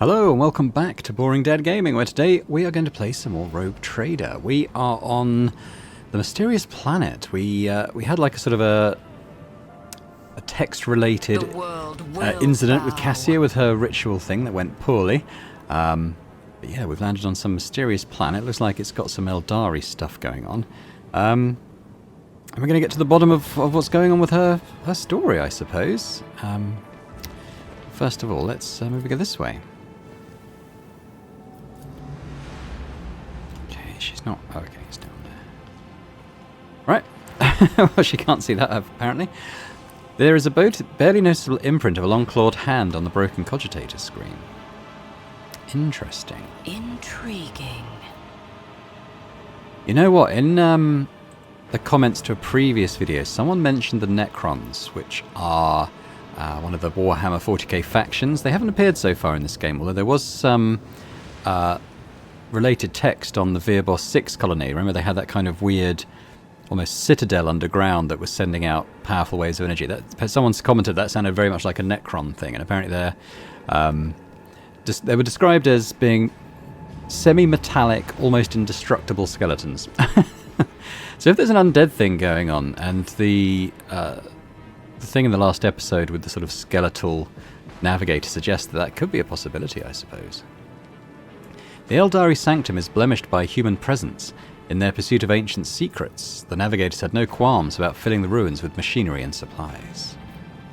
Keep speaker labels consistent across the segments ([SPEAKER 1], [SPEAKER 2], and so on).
[SPEAKER 1] Hello and welcome back to Boring Dead Gaming, where today we are going to play some more Rogue Trader. We are on the mysterious planet. We had like a sort of a text-related incident with Cassia with her ritual thing that went poorly. But yeah, we've landed on some mysterious planet. Looks like it's got some Eldari stuff going on. And we're going to get to the bottom of what's going on with her story, I suppose. First of all, let's maybe go this way. She's not... Oh, okay, it's down there. Right. Well, she can't see that, apparently. There is a barely noticeable imprint of a long-clawed hand on the broken cogitator screen. Interesting.
[SPEAKER 2] Intriguing.
[SPEAKER 1] You know what? In the comments to a previous video, someone mentioned the Necrons, which are one of the Warhammer 40k factions. They haven't appeared so far in this game, although there was some... related text on the Virboss 6 colony. Remember they had that kind of weird, almost citadel underground that was sending out powerful waves of energy. Someone's commented that sounded very much like a Necron thing, and apparently they were described as being semi-metallic, almost indestructible skeletons. So if there's an undead thing going on, and the thing in the last episode with the sort of skeletal navigator suggests that could be a possibility, I suppose. The Eldari Sanctum is blemished by human presence. In their pursuit of ancient secrets, the navigators had no qualms about filling the ruins with machinery and supplies.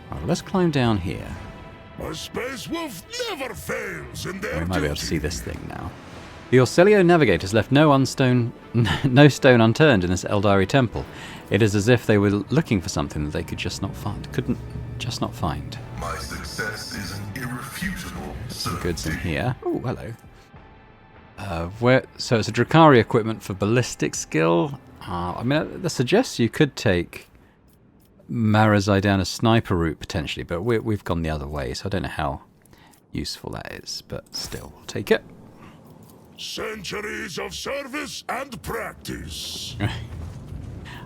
[SPEAKER 1] Alright, well, let's climb down here.
[SPEAKER 3] A space wolf never fails in their
[SPEAKER 1] We might be able to see this thing now. The Orcelio navigators left no stone unturned in this Eldari temple. It is as if they were looking for something that they could just not find. Just not find.
[SPEAKER 3] My success is an irrefutable
[SPEAKER 1] Some goods in here. Oh, hello. So it's a Drakari equipment for ballistic skill. I mean, that suggests you could take Marazai down a sniper route potentially, but we've gone the other way, so I don't know how useful that is, but still, we'll take it.
[SPEAKER 3] Centuries of service and practice.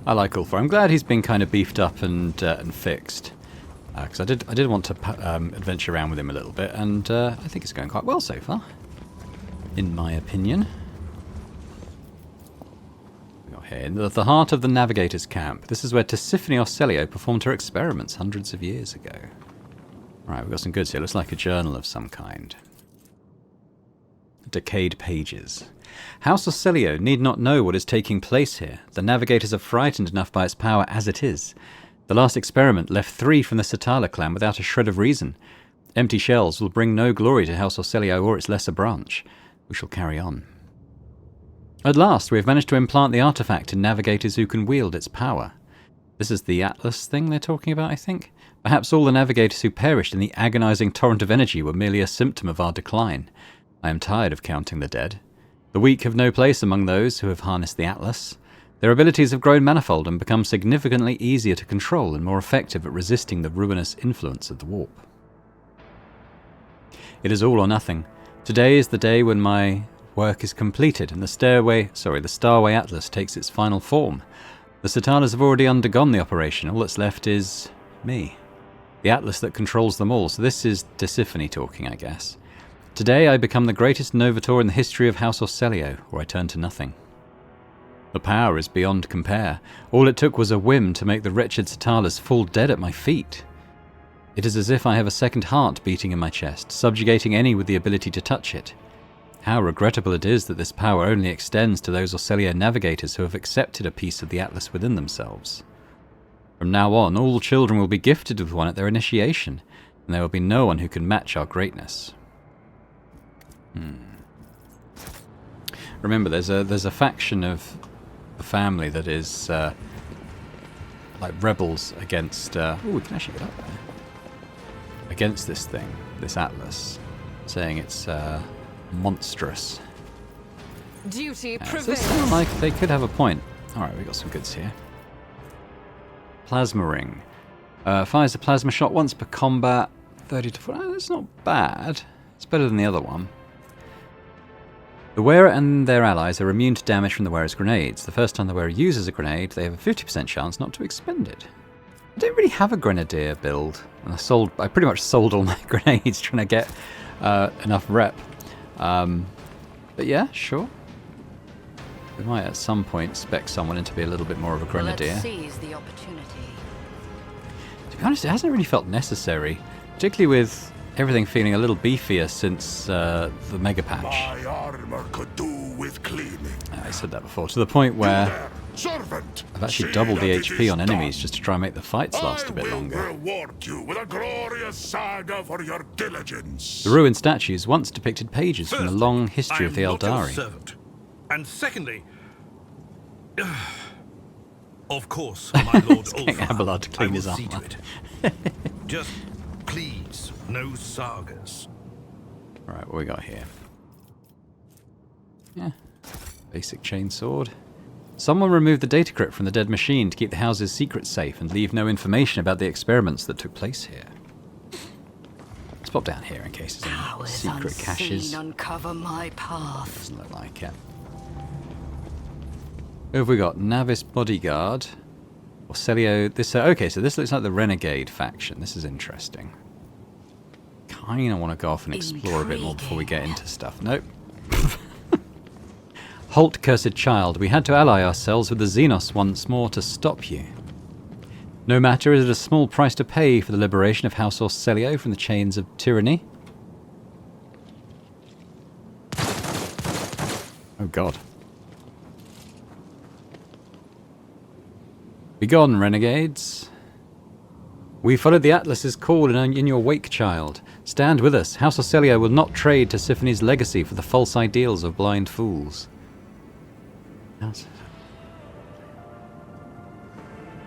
[SPEAKER 1] I like Ulfar. I'm glad he's been kind of beefed up and fixed, because I did want to adventure around with him a little bit, and I think it's going quite well so far. In my opinion. We got here in the heart of the Navigator's camp. This is where Tisiphone Orcelio performed her experiments hundreds of years ago. Right, we've got some goods here. Looks like a journal of some kind. Decayed pages. House Orcelio need not know what is taking place here. The Navigators are frightened enough by its power as it is. The last experiment left 3 from the Satala clan without a shred of reason. Empty shells will bring no glory to House Orcelio or its lesser branch. We shall carry on. At last, we have managed to implant the artifact in navigators who can wield its power. This is the Atlas thing they're talking about, I think? Perhaps all the navigators who perished in the agonizing torrent of energy were merely a symptom of our decline. I am tired of counting the dead. The weak have no place among those who have harnessed the Atlas. Their abilities have grown manifold and become significantly easier to control and more effective at resisting the ruinous influence of the warp. It is all or nothing. Today is the day when my work is completed and the Starway Atlas takes its final form. The Satanas have already undergone the operation. All that's left is me. The Atlas that controls them all. So this is Tisiphone talking, I guess. Today I become the greatest Novator in the history of House Orcelio, or I turn to nothing. The power is beyond compare. All it took was a whim to make the wretched Satanas fall dead at my feet. It is as if I have a second heart beating in my chest, subjugating any with the ability to touch it. How regrettable it is that this power only extends to those Orcelio navigators who have accepted a piece of the Atlas within themselves. From now on, all children will be gifted with one at their initiation, and there will be no one who can match our greatness. Remember, there's a faction of the family that is like rebels against... we can actually get up there. Against this thing, this Atlas, saying it's monstrous.
[SPEAKER 2] Duty
[SPEAKER 1] So
[SPEAKER 2] prevails.
[SPEAKER 1] it sounds like they could have a point. Alright, we got some goods here. Plasma ring. Fires a plasma shot once per combat. 30 to 40. That's not bad. It's better than the other one. The wearer and their allies are immune to damage from the wearer's grenades. The first time the wearer uses a grenade, they have a 50% chance not to expend it. I don't really have a grenadier build. And I pretty much sold all my grenades trying to get enough rep. But yeah, sure. We might at some point spec someone in to be a little bit more of a grenadier.
[SPEAKER 2] Let's seize the opportunity.
[SPEAKER 1] To be honest, it hasn't really felt necessary, particularly with everything feeling a little beefier since the mega patch.
[SPEAKER 3] My armor could do with cleaning.
[SPEAKER 1] I said that before, to the point where
[SPEAKER 3] Servant,
[SPEAKER 1] I've actually
[SPEAKER 3] see
[SPEAKER 1] doubled the
[SPEAKER 3] that it
[SPEAKER 1] HP
[SPEAKER 3] is
[SPEAKER 1] on enemies
[SPEAKER 3] done.
[SPEAKER 1] just to try and make the fights last a bit
[SPEAKER 3] I will
[SPEAKER 1] longer.
[SPEAKER 3] reward you with a glorious saga for your diligence.
[SPEAKER 1] The ruined statues once depicted pages from the
[SPEAKER 4] Firstly,
[SPEAKER 1] long history of the
[SPEAKER 4] I am not your
[SPEAKER 1] Eldari.
[SPEAKER 4] servant. And secondly, of course, my lord
[SPEAKER 1] getting Abelard to clean
[SPEAKER 4] I will
[SPEAKER 1] his
[SPEAKER 4] see to
[SPEAKER 1] armor.
[SPEAKER 4] it. Just please, no sagas.
[SPEAKER 1] Alright, what we got here? Yeah, basic chainsword. Someone removed the data crypt from the dead machine to keep the house's secrets safe and leave no information about the experiments that took place here. Let's pop down here in case there's any
[SPEAKER 2] Powers
[SPEAKER 1] secret caches.
[SPEAKER 2] unseen uncover my path.
[SPEAKER 1] Doesn't look like it. Who have we got? Navis Bodyguard. Or Celio. This, okay, so this looks like the Renegade faction. This is interesting. Kinda want to go off and explore a bit more before we get into stuff. Nope. Halt, cursed child. We had to ally ourselves with the Xenos once more to stop you. No matter, is it a small price to pay for the liberation of House Celio from the chains of tyranny? Oh god. Begone, renegades. We followed the Atlas's call in your wake, child. Stand with us. House Celio will not trade to Siphone's legacy for the false ideals of blind fools.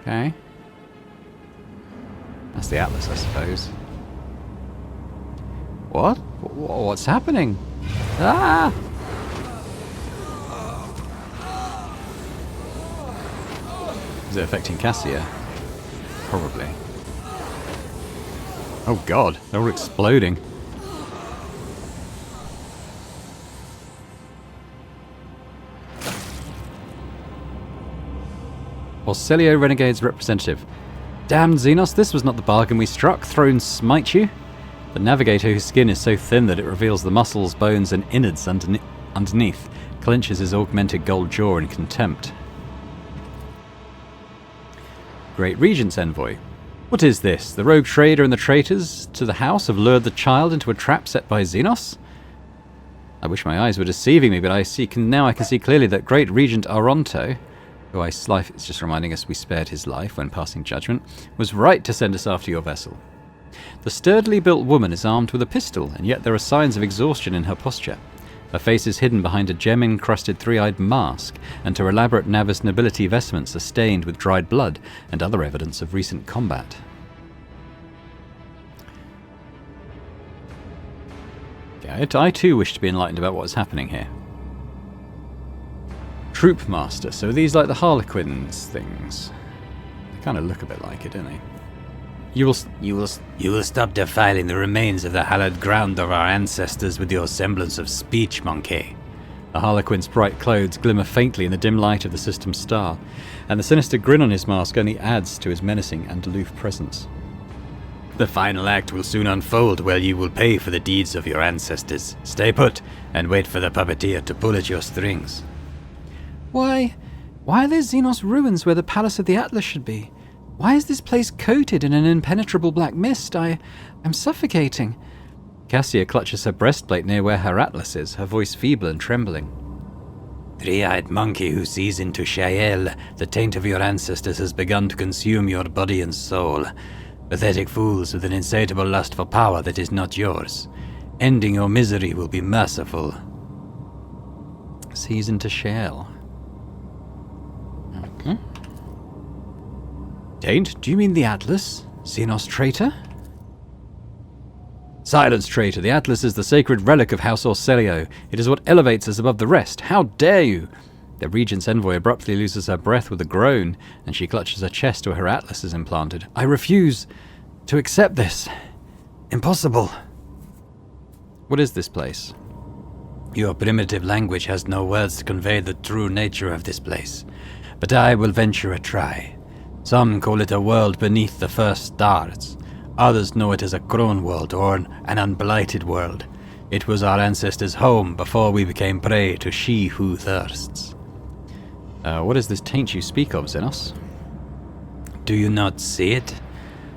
[SPEAKER 1] Okay. That's the Atlas, I suppose. What? What's happening? Ah! Is it affecting Cassia? Probably. Oh god, they're all exploding. Celio Renegade's representative. Damned Xenos, this was not the bargain we struck. Throne smite you. The Navigator, whose skin is so thin that it reveals the muscles, bones, and innards underneath, clenches his augmented gold jaw in contempt. Great Regent's Envoy. What is this? The rogue trader and the traitors to the house have lured the child into a trap set by Xenos? I wish my eyes were deceiving me, but now I can see clearly that Great Regent Aronto, who it's just reminding us we spared his life when passing judgment, was right to send us after your vessel. The sturdily built woman is armed with a pistol, and yet there are signs of exhaustion in her posture. Her face is hidden behind a gem-encrusted three-eyed mask, and her elaborate Navis nobility vestments are stained with dried blood and other evidence of recent combat. Okay, I too wish to be enlightened about what is happening here. Troop Master, so are these like the Harlequins things? They kind of look a bit like it, don't they? You will stop defiling the remains of the hallowed ground of our ancestors with your semblance of speech, monkey. The Harlequin's bright clothes glimmer faintly in the dim light of the system's star, and the sinister grin on his mask only adds to his menacing and aloof presence. The final act will soon unfold where you will pay for the deeds of your ancestors. Stay put and wait for the puppeteer to pull at your strings. Why are there Xenos ruins where the Palace of the Atlas should be? Why is this place coated in an impenetrable black mist? I'm suffocating. Cassia clutches her breastplate near where her Atlas is, her voice feeble and trembling. Three-eyed monkey who sees into Shael, the taint of your ancestors has begun to consume your body and soul. Pathetic fools with an insatiable lust for power that is not yours. Ending your misery will be merciful. Sees into Shael. Okay. Taint? Do you mean the Atlas? Xenos traitor? Silence, traitor. The Atlas is the sacred relic of House Celio. It is what elevates us above the rest. How dare you? The Regent's Envoy abruptly loses her breath with a groan, and she clutches her chest where her Atlas is implanted. I refuse to accept this. Impossible. What is this place? Your primitive language has no words to convey the true nature of this place, but I will venture a try. Some call it a world beneath the first stars. Others know it as a crone world or an unblighted world. It was our ancestors' home before we became prey to she who thirsts. What is this taint you speak of, Xenos? Do you not see it?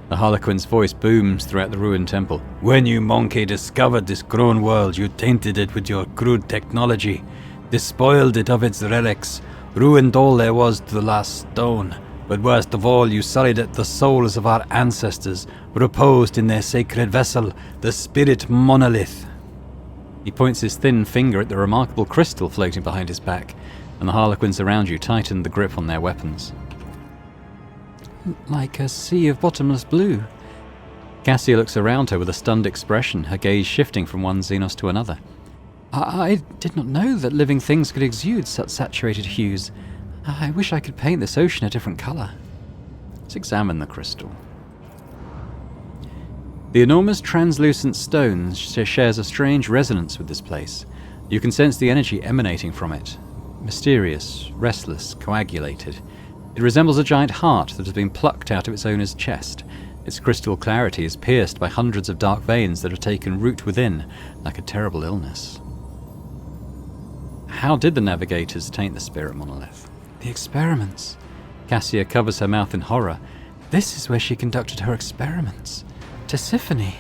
[SPEAKER 1] The Harlequin's voice booms throughout the ruined temple. When you, monkey, discovered this grown world, you tainted it with your crude technology, despoiled it of its relics, ruined all there was to the last stone. But worst of all, you sullied the souls of our ancestors, reposed in their sacred vessel, the spirit monolith. He points his thin finger at the remarkable crystal floating behind his back, and the Harlequins around you tighten the grip on their weapons. Like a sea of bottomless blue. Cassia looks around her with a stunned expression, her gaze shifting from one Xenos to another. I did not know that living things could exude such saturated hues. I wish I could paint this ocean a different colour. Let's examine the crystal. The enormous translucent stone shares a strange resonance with this place. You can sense the energy emanating from it. Mysterious, restless, coagulated. It resembles a giant heart that has been plucked out of its owner's chest. Its crystal clarity is pierced by hundreds of dark veins that have taken root within, like a terrible illness. How did the navigators taint the spirit monolith? The experiments. Cassia covers her mouth in horror. This is where she conducted her experiments. Tisiphone.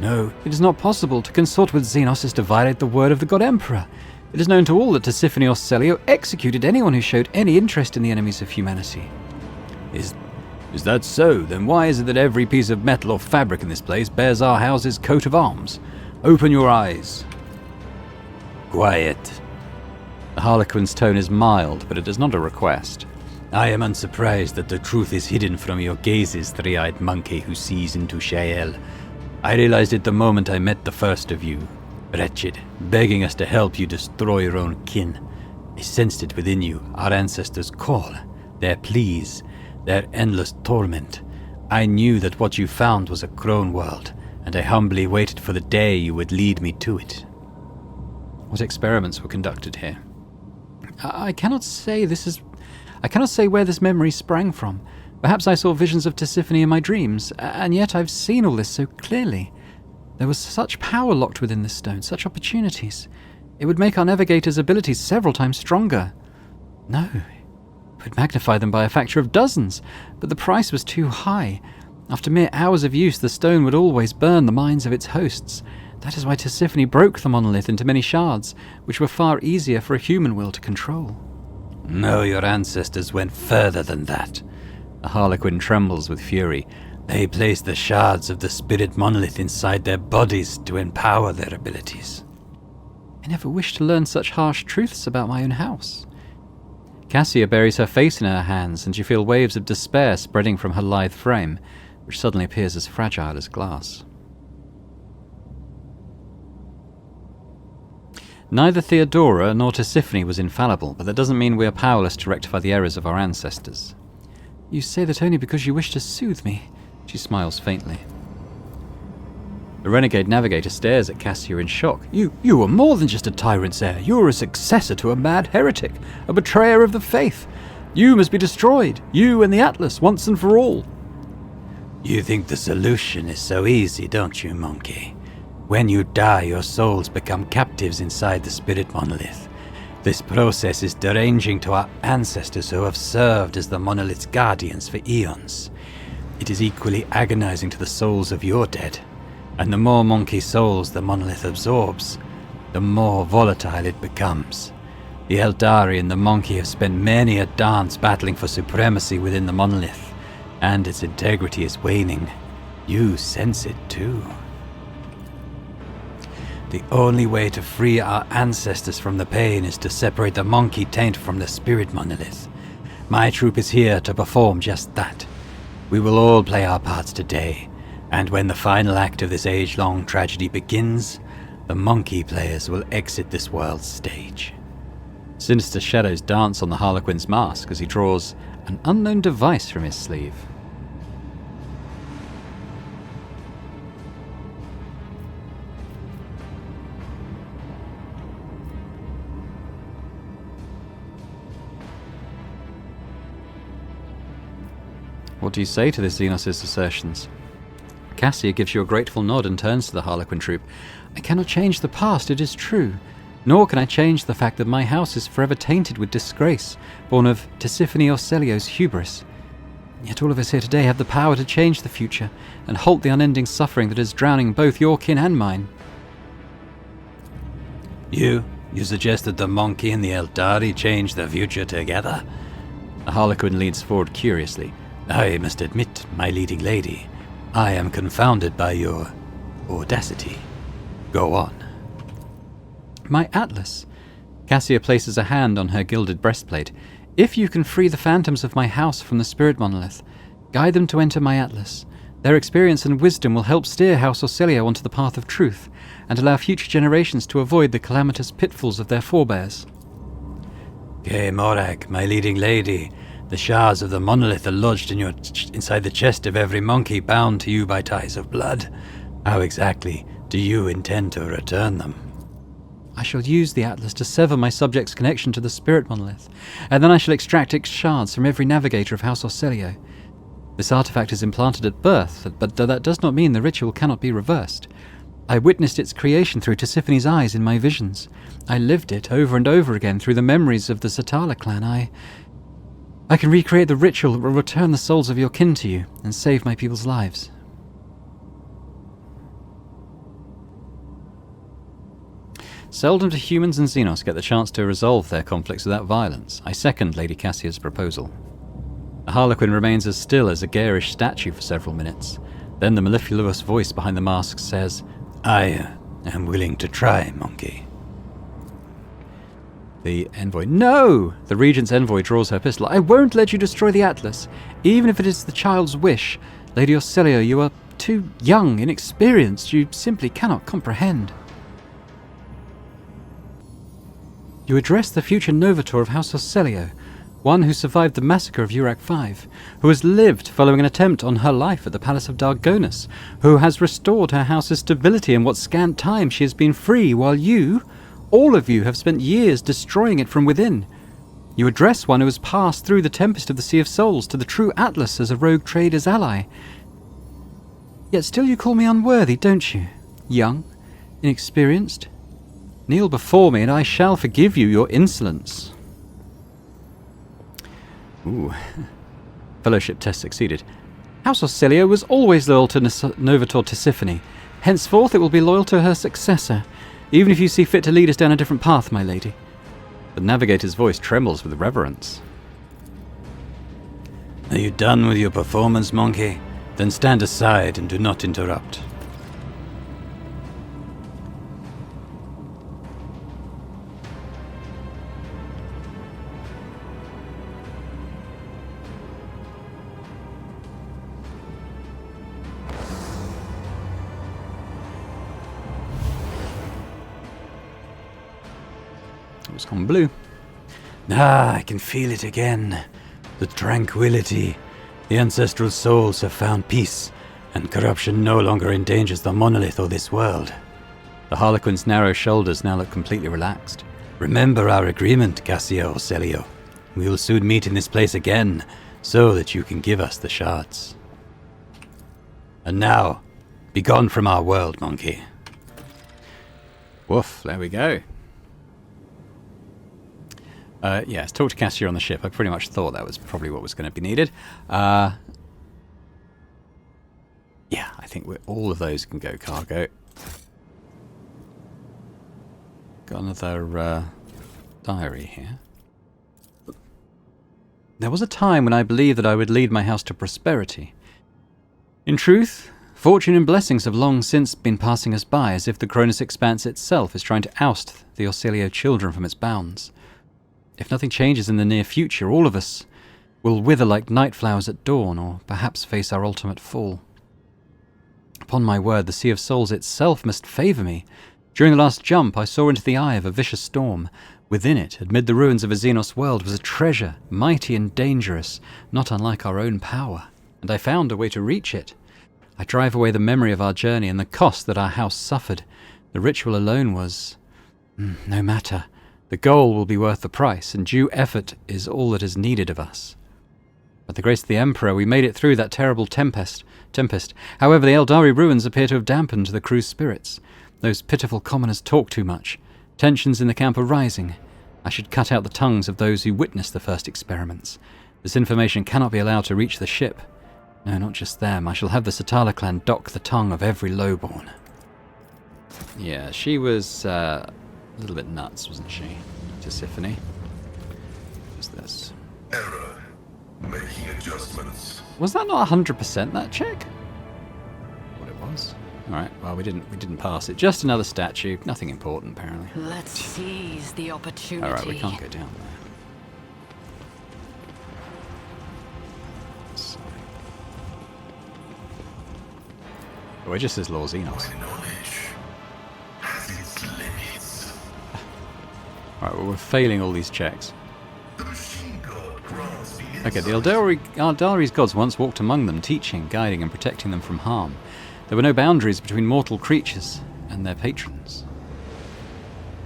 [SPEAKER 1] No, it is not possible. To consort with Xenos is to violate the word of the God Emperor. It is known to all that Tisiphone or Celio executed anyone who showed any interest in the enemies of humanity. Is that so? Then why is it that every piece of metal or fabric in this place bears our house's coat of arms? Open your eyes. Quiet. The Harlequin's tone is mild, but it is not a request. I am unsurprised that the truth is hidden from your gazes, three-eyed monkey who sees into Shael. I realized it the moment I met the first of you. Wretched, begging us to help you destroy your own kin. I sensed it within you, our ancestors' call, their pleas, their endless torment. I knew that what you found was a crone world, and I humbly waited for the day you would lead me to it. What experiments were conducted here? I cannot say where this memory sprang from. Perhaps I saw visions of Tisiphone in my dreams, and yet I've seen all this so clearly. There was such power locked within this stone, such opportunities. It would make our navigators' abilities several times stronger. No, it would magnify them by a factor of dozens, but the price was too high. After mere hours of use, the stone would always burn the minds of its hosts. That is why Tisiphone broke the monolith into many shards, which were far easier for a human will to control. No, your ancestors went further than that. The Harlequin trembles with fury. They placed the shards of the spirit monolith inside their bodies to empower their abilities. I never wished to learn such harsh truths about my own house. Cassia buries her face in her hands, and you feel waves of despair spreading from her lithe frame, which suddenly appears as fragile as glass. Neither Theodora nor Tisiphone was infallible, but that doesn't mean we are powerless to rectify the errors of our ancestors. You say that only because you wish to soothe me. She smiles faintly. The renegade navigator stares at Cassia in shock. You were more than just a tyrant's heir. You were a successor to a mad heretic, a betrayer of the faith. You must be destroyed, you and the Atlas, once and for all. You think the solution is so easy, don't you, monkey? When you die, your souls become captives inside the spirit monolith. This process is deranging to our ancestors who have served as the monolith's guardians for eons. It is equally agonizing to the souls of your dead, and the more monkey souls the monolith absorbs, the more volatile it becomes. The Eldari and the monkey have spent many a dance battling for supremacy within the monolith, and its integrity is waning. You sense it too. The only way to free our ancestors from the pain is to separate the monkey taint from the spirit monolith. My troop is here to perform just that. We will all play our parts today, and when the final act of this age-long tragedy begins, the monkey players will exit this world's stage. Sinister shadows dance on the Harlequin's mask as he draws an unknown device from his sleeve. What do you say to this Xenos' assertions? Cassia gives you a grateful nod and turns to the Harlequin troop. I cannot change the past, it is true. Nor can I change the fact that my house is forever tainted with disgrace, born of Tisiphone Orselio's hubris. Yet all of us here today have the power to change the future and halt the unending suffering that is drowning both your kin and mine.
[SPEAKER 5] You suggest that the monkey and the Eldari change the future together?
[SPEAKER 1] The Harlequin leans forward curiously.
[SPEAKER 5] I must admit, my leading lady, I am confounded by your audacity. Go on.
[SPEAKER 1] My atlas. Cassia places a hand on her gilded breastplate. If you can free the phantoms of my house from the spirit monolith, guide them to enter my atlas. Their experience and wisdom will help steer House Orselio onto the path of truth, and allow future generations to avoid the calamitous pitfalls of their forebears.
[SPEAKER 5] Okay, Morak, my leading lady, the shards of the monolith are lodged inside the chest of every monkey bound to you by ties of blood. How exactly do you intend to return them?
[SPEAKER 1] I shall use the atlas to sever my subject's connection to the spirit monolith, and then I shall extract its shards from every navigator of House Orselio. This artifact is implanted at birth, but that does not mean the ritual cannot be reversed. I witnessed its creation through Tisiphone's eyes in my visions. I lived it over and over again through the memories of the Satala clan. I can recreate the ritual that will return the souls of your kin to you and save my people's lives. Seldom do humans and Xenos get the chance to resolve their conflicts without violence. I second Lady Cassia's proposal. The Harlequin remains as still as a garish statue for several minutes. Then the mellifluous voice behind the mask says,
[SPEAKER 5] I am willing to try, monkey.
[SPEAKER 1] The envoy, no! The Regent's envoy draws her pistol. I won't let you destroy the Atlas, even if it is the child's wish. Lady Orselio, you are too young, inexperienced. You simply cannot comprehend. You address the future Novator of House Orselio, one who survived the massacre of Urak V, who has lived following an attempt on her life at the Palace of Dargonus, who has restored her house's stability in what scant time she has been free, while you, all of you, have spent years destroying it from within. You address one who has passed through the tempest of the Sea of Souls to the true Atlas as a rogue trader's ally. Yet still you call me unworthy, don't you? Young, inexperienced? Kneel before me and I shall forgive you your insolence. Ooh. Fellowship test succeeded. House Orselio was always loyal to Novator Tisiphone. Henceforth it will be loyal to her successor, even if you see fit to lead us down a different path, my lady. The navigator's voice trembles with reverence.
[SPEAKER 5] Are you done with your performance, monkey? Then stand aside and do not interrupt.
[SPEAKER 1] It's gone blue.
[SPEAKER 5] Ah, I can feel it again. The tranquility. The ancestral souls have found peace, and corruption no longer endangers the monolith or this world.
[SPEAKER 1] The Harlequin's narrow shoulders now look completely relaxed.
[SPEAKER 5] Remember our agreement, Cassia Orselio. We will soon meet in this place again, so that you can give us the shards. And now, be gone from our world, monkey.
[SPEAKER 1] Woof, there we go. Yes, talk to Cassia on the ship. I pretty much thought that was probably what was going to be needed. Yeah, I think all of those can go cargo. Got another diary here. There was a time when I believed that I would lead my house to prosperity. In truth, fortune and blessings have long since been passing us by, as if the Cronus Expanse itself is trying to oust the Orselio children from its bounds. If nothing changes in the near future, all of us will wither like night flowers at dawn, or perhaps face our ultimate fall. Upon my word, the Sea of Souls itself must favour me. During the last jump, I saw into the eye of a vicious storm. Within it, amid the ruins of a Xenos world, was a treasure, mighty and dangerous, not unlike our own power, and I found a way to reach it. I drive away the memory of our journey and the cost that our house suffered. The ritual alone was... no matter. The goal will be worth the price, and due effort is all that is needed of us. By the grace of the Emperor, we made it through that terrible tempest. However, the Eldari ruins appear to have dampened the crew's spirits. Those pitiful commoners talk too much. Tensions in the camp are rising. I should cut out the tongues of those who witnessed the first experiments. This information cannot be allowed to reach the ship. No, not just them. I shall have the Satala clan dock the tongue of every lowborn. Yeah, she was a little bit nuts, wasn't she? Tisiphone. What's this?
[SPEAKER 3] Error. Making adjustments.
[SPEAKER 1] Was that not 100% that check? What it was? Alright, well we didn't pass it. Just another statue. Nothing important apparently.
[SPEAKER 2] Let's seize the opportunity.
[SPEAKER 1] Alright, we can't go down there. So. Oh, it just says Lord Xenos.
[SPEAKER 3] Knowledge has its limits.
[SPEAKER 1] Alright, well we're failing all these checks.
[SPEAKER 3] The machine god grants the
[SPEAKER 1] Okay, the Eldari's gods once walked among them, teaching, guiding, and protecting them from harm. There were no boundaries between mortal creatures and their patrons.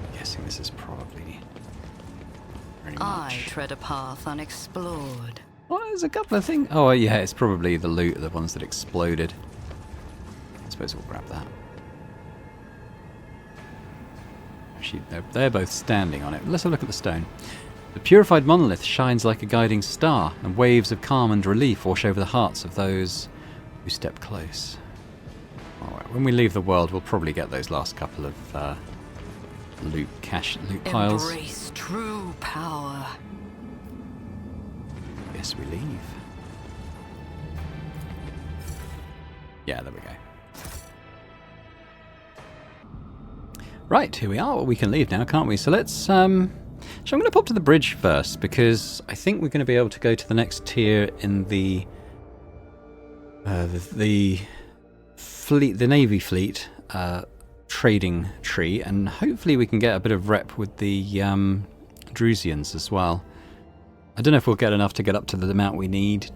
[SPEAKER 1] I'm guessing this is probably very
[SPEAKER 2] I
[SPEAKER 1] much.
[SPEAKER 2] tread a path unexplored.
[SPEAKER 1] Well, there's a couple of things. Oh, yeah, it's probably the loot, the ones that exploded. I suppose we'll grab that. Actually, they're both standing on it. Let's have a look at the stone. The purified monolith shines like a guiding star, and waves of calm and relief wash over the hearts of those who step close. Alright, when we leave the world, we'll probably get those last couple of loot piles.
[SPEAKER 2] Embrace true power.
[SPEAKER 1] Yes, we leave. Yeah, there we go. Right, here we are. Well, we can leave now, can't we? So let's... So I'm going to pop to the bridge first, because I think we're going to be able to go to the next tier in the fleet, the Navy fleet trading tree, and hopefully we can get a bit of rep with the Drusians as well. I don't know if we'll get enough to get up to the amount we need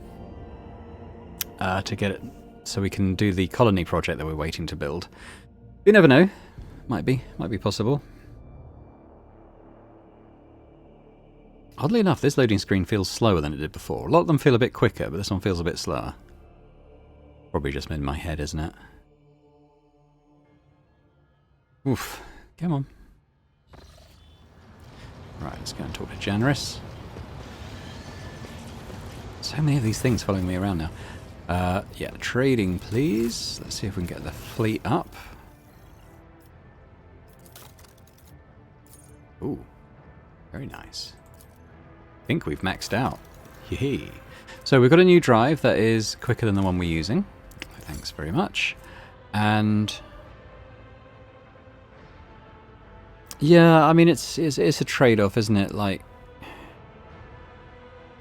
[SPEAKER 1] to get it, so we can do the colony project that we're waiting to build. You never know. Might be possible. Oddly enough, this loading screen feels slower than it did before. A lot of them feel a bit quicker, but this one feels a bit slower. Probably just in my head, isn't it? Oof. Come on. Right, let's go and talk to Janaris. So many of these things following me around now. Yeah, trading, please. Let's see if we can get the fleet up. Ooh, very nice. I think we've maxed out. Yee. So we've got a new drive that is quicker than the one we're using. Thanks very much. And yeah, I mean it's a trade-off, isn't it? Like,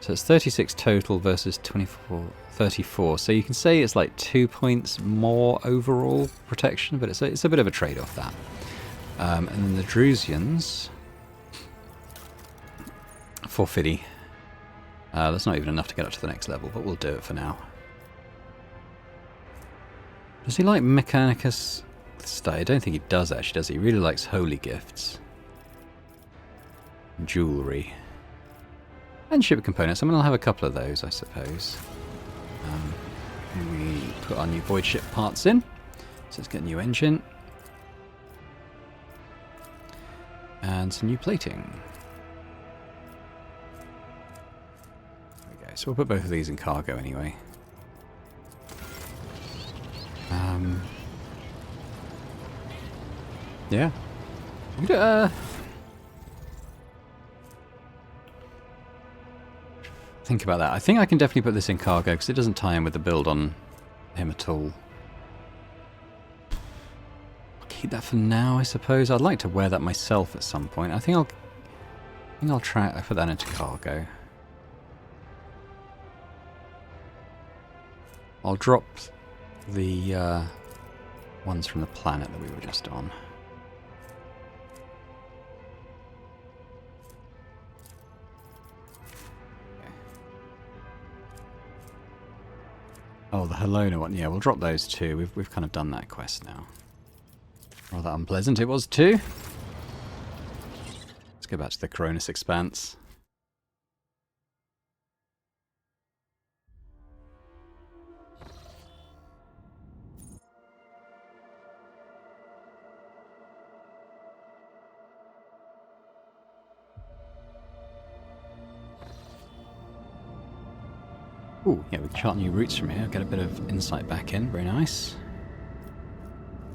[SPEAKER 1] so it's 36 total versus 34. So you can say it's like 2 points more overall protection, but it's a bit of a trade-off that. And then the Drusians. 450. That's not even enough to get up to the next level, but we'll do it for now. Does he like Mechanicus Stay? I don't think he does actually, does he? He really likes holy gifts. Jewellery. And ship components. I mean, I'll have a couple of those, I suppose. We put our new void ship parts in. So let's get a new engine. And some new plating. So we'll put both of these in cargo anyway. Yeah. We could, think about that. I think I can definitely put this in cargo because it doesn't tie in with the build on him at all. I'll keep that for now, I suppose. I'd like to wear that myself at some point. I think I'll try to put that into cargo. I'll drop the ones from the planet that we were just on. Okay. Oh, the Helona one. Yeah, we'll drop those too. We've kind of done that quest now. Rather unpleasant it was too. Let's go back to the Coronis Expanse. Ooh, yeah, we can chart new routes from here. Get a bit of insight back in. Very nice.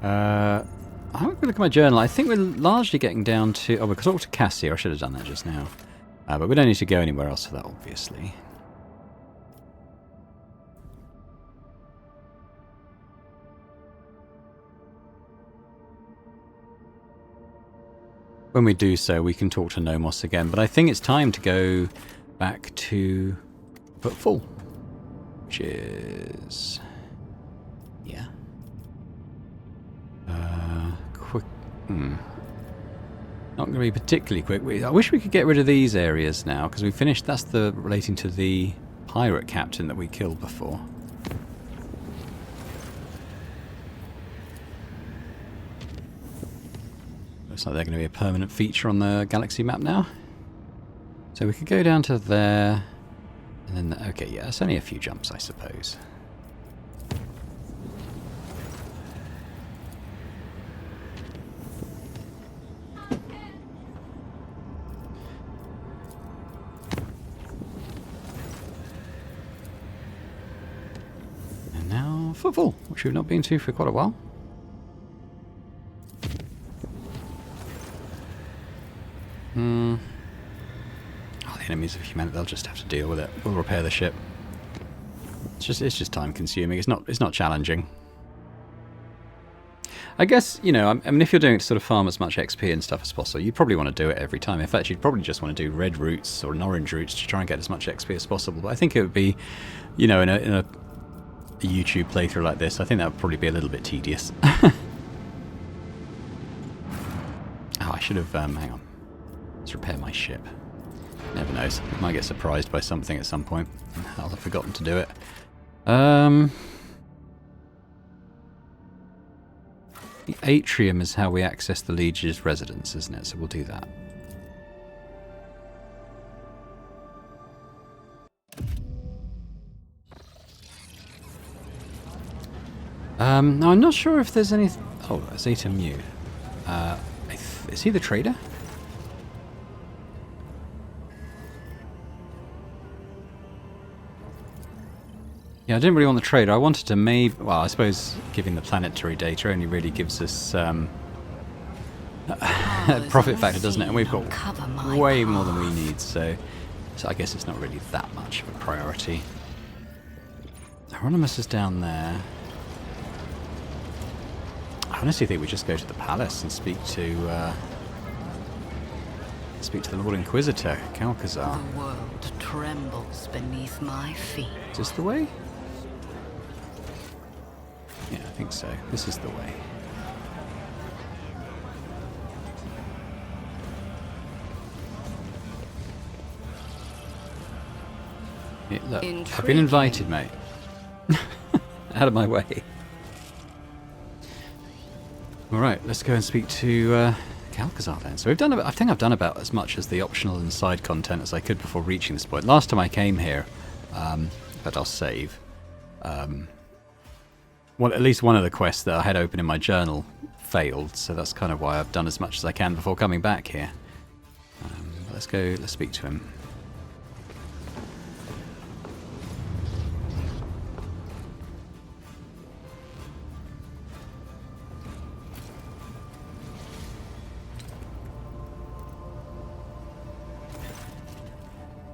[SPEAKER 1] I'm going to look at my journal. I think we're largely getting down to... Oh, we could talk to Cassia. I should have done that just now. But we don't need to go anywhere else for that, obviously. When we do so, we can talk to Nomos again. But I think it's time to go back to Footfall. Which is... Yeah. Quick... Not going to be particularly quick. I wish we could get rid of these areas now, because we finished... That's the relating to the pirate captain that we killed before. Looks like they're going to be a permanent feature on the galaxy map now. So we could go down to there... And then... Okay, yeah, it's only a few jumps, I suppose. And now Footfall, which we've not been to for quite a while. Oh, the enemies of humanity, they'll just have to deal with it. We'll repair the ship. It's just time consuming. It's not challenging. I guess, you know, I mean, if you're doing it to sort of farm as much XP and stuff as possible, you probably want to do it every time. In fact, you'd probably just want to do red routes or orange routes to try and get as much XP as possible. But I think it would be, you know, in a YouTube playthrough like this, I think that would probably be a little bit tedious. Oh, I should have, hang on. Let's repair my ship. Never knows. I might get surprised by something at some point. I'll have forgotten to do it. The atrium is how we access the Liege's residence, isn't it? So we'll do that. Now I'm not sure if there's any... Oh, Zeta Mu. Is he the trader? Yeah, I didn't really want the trader. I wanted to maybe... Well, I suppose giving the planetary data only really gives us profit factor, doesn't it? And we've got way more than we need, so I guess it's not really that much of a priority. Hieronymus is down there. I honestly think we just go to the palace and speak to the Lord Inquisitor, Calcazar.
[SPEAKER 2] The world trembles beneath my feet.
[SPEAKER 1] Is this the way? Yeah, I think so. This is the way. Yeah, look, I've been invited, mate. Out of my way. Alright, let's go and speak to Calcazar then. So we've done I think I've done about as much as the optional and side content as I could before reaching this point. Last time I came here, but I'll save. Well, at least one of the quests that I had open in my journal failed, so that's kind of why I've done as much as I can before coming back here. Let's speak to him.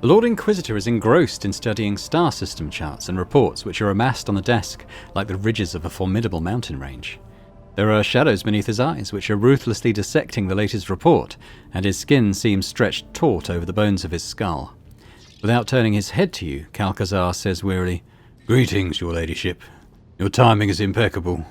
[SPEAKER 1] The Lord Inquisitor is engrossed in studying star system charts and reports which are amassed on the desk like the ridges of a formidable mountain range. There are shadows beneath his eyes which are ruthlessly dissecting the latest report, and his skin seems stretched taut over the bones of his skull. Without turning his head to you, Calcazar says wearily, "Greetings, your ladyship. Your timing is impeccable."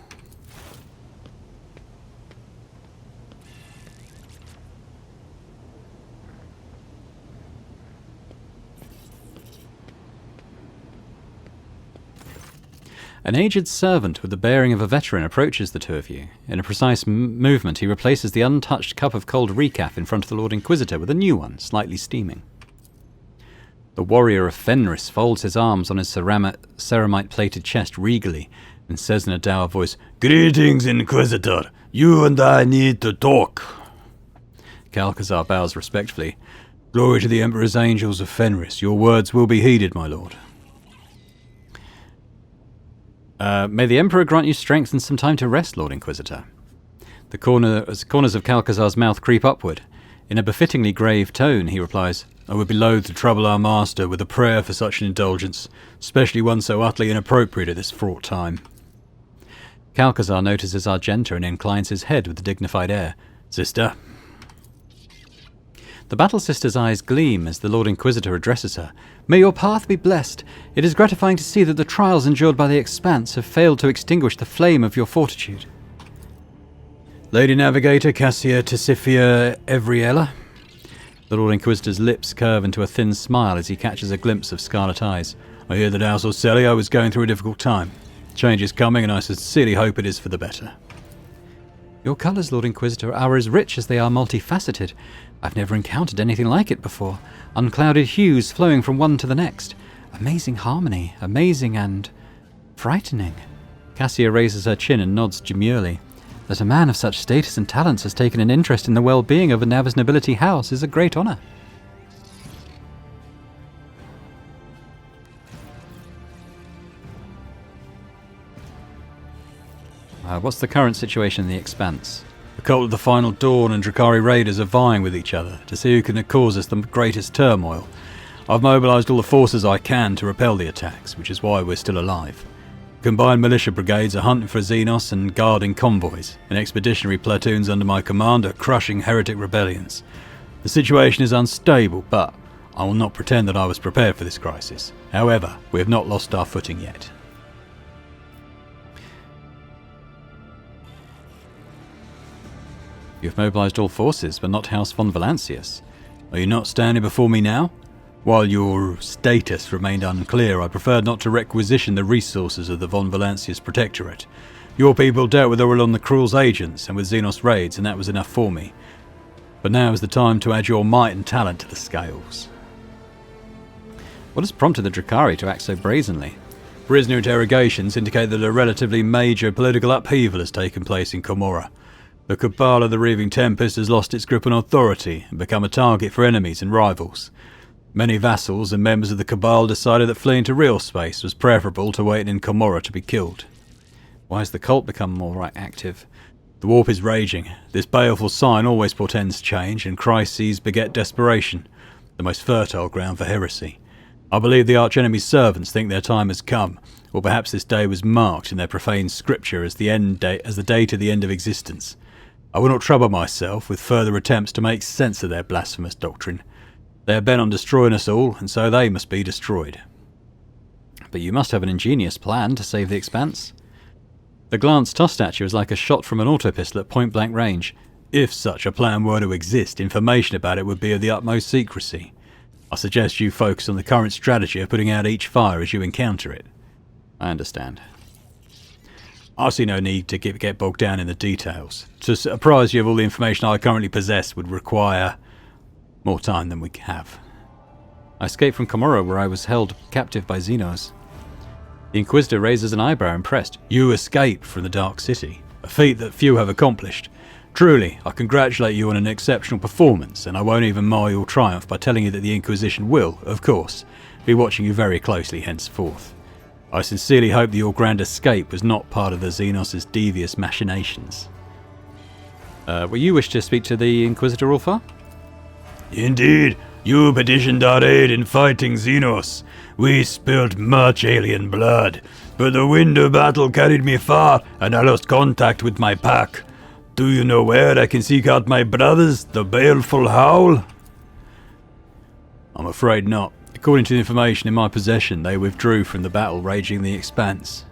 [SPEAKER 1] An aged servant with the bearing of a veteran approaches the two of you. In a precise movement, he replaces the untouched cup of cold recaf in front of the Lord Inquisitor with a new one, slightly steaming. The warrior of Fenris folds his arms on his ceramite-plated chest regally and says in a dour voice, "Greetings, Inquisitor. You and I need to talk." Calcazar bows respectfully. "Glory to the Emperor's angels of Fenris. Your words will be heeded, my lord." May the Emperor grant you strength and some time to rest, Lord Inquisitor. The corners of Calcazar's mouth creep upward. In a befittingly grave tone, he replies, I would be loath to trouble our master with a prayer for such an indulgence, especially one so utterly inappropriate at this fraught time. Calcazar notices Argenta and inclines his head with a dignified air. Sister? The Battle Sister's eyes gleam as the Lord Inquisitor addresses her. May your path be blessed. It is gratifying to see that the trials endured by the Expanse have failed to extinguish the flame of your fortitude. Lady Navigator Cassia Tissifia Evriella? The Lord Inquisitor's lips curve into a thin smile as he catches a glimpse of scarlet eyes. I hear that House Orselio was going through a difficult time. Change is coming, and I sincerely hope it is for the better. Your colours, Lord Inquisitor, are as rich as they are multifaceted. I've never encountered anything like it before. Unclouded hues flowing from one to the next. Amazing harmony, amazing and frightening. Cassia raises her chin and nods demurely. That a man of such status and talents has taken an interest in the well-being of a Navas nobility house is a great honour. What's the current situation in the Expanse? The cult of the Final Dawn and Drakari raiders are vying with each other to see who can cause us the greatest turmoil. I've mobilised all the forces I can to repel the attacks, which is why we're still alive. Combined militia brigades are hunting for Xenos and guarding convoys, and expeditionary platoons under my command are crushing heretic rebellions. The situation is unstable, but I will not pretend that I was prepared for this crisis. However, we have not lost our footing yet. You have mobilised all forces, but not House von Valancius. Are you not standing before me now? While your status remained unclear, I preferred not to requisition the resources of the von Valancius Protectorate. Your people dealt with Orelon the Cruel's agents and with Xenos raids, and that was enough for me. But now is the time to add your might and talent to the scales. What has prompted the Drakari to act so brazenly? Prisoner interrogations indicate that a relatively major political upheaval has taken place in Comorra. The Cabal of the Reaving Tempest has lost its grip on authority and become a target for enemies and rivals. Many vassals and members of the Cabal decided that fleeing to real space was preferable to waiting in Comorra to be killed. Why has the cult become more active? The warp is raging. This baleful sign always portends change, and crises beget desperation, the most fertile ground for heresy. I believe the archenemy's servants think their time has come, or perhaps this day was marked in their profane scripture as the day to the end of existence. I will not trouble myself with further attempts to make sense of their blasphemous doctrine. They are bent on destroying us all, and so they must be destroyed. But you must have an ingenious plan to save the Expanse. The glance toss statue is like a shot from an autopistol at point-blank range. If such a plan were to exist, information about it would be of the utmost secrecy. I suggest you focus on the current strategy of putting out each fire as you encounter it. I understand. I see no need to get bogged down in the details. To apprise you of all the information I currently possess would require more time than we have. I escaped from Comorra, where I was held captive by Xenos. The Inquisitor raises an eyebrow, impressed. You escaped from the Dark City, a feat that few have accomplished. Truly, I congratulate you on an exceptional performance, and I won't even mar your triumph by telling you that the Inquisition will, of course, be watching you very closely henceforth. I sincerely hope that your grand escape was not part of the Xenos' devious machinations. Will you wish to speak to the Inquisitor, Ulfar?
[SPEAKER 5] Indeed, you petitioned our aid in fighting Xenos. We spilt much alien blood, but the wind of battle carried me far, and I lost contact with my pack. Do you know where I can seek out my brothers, the baleful Howl? I'm afraid not. According to the information in my possession, they withdrew from the battle raging in the Expanse.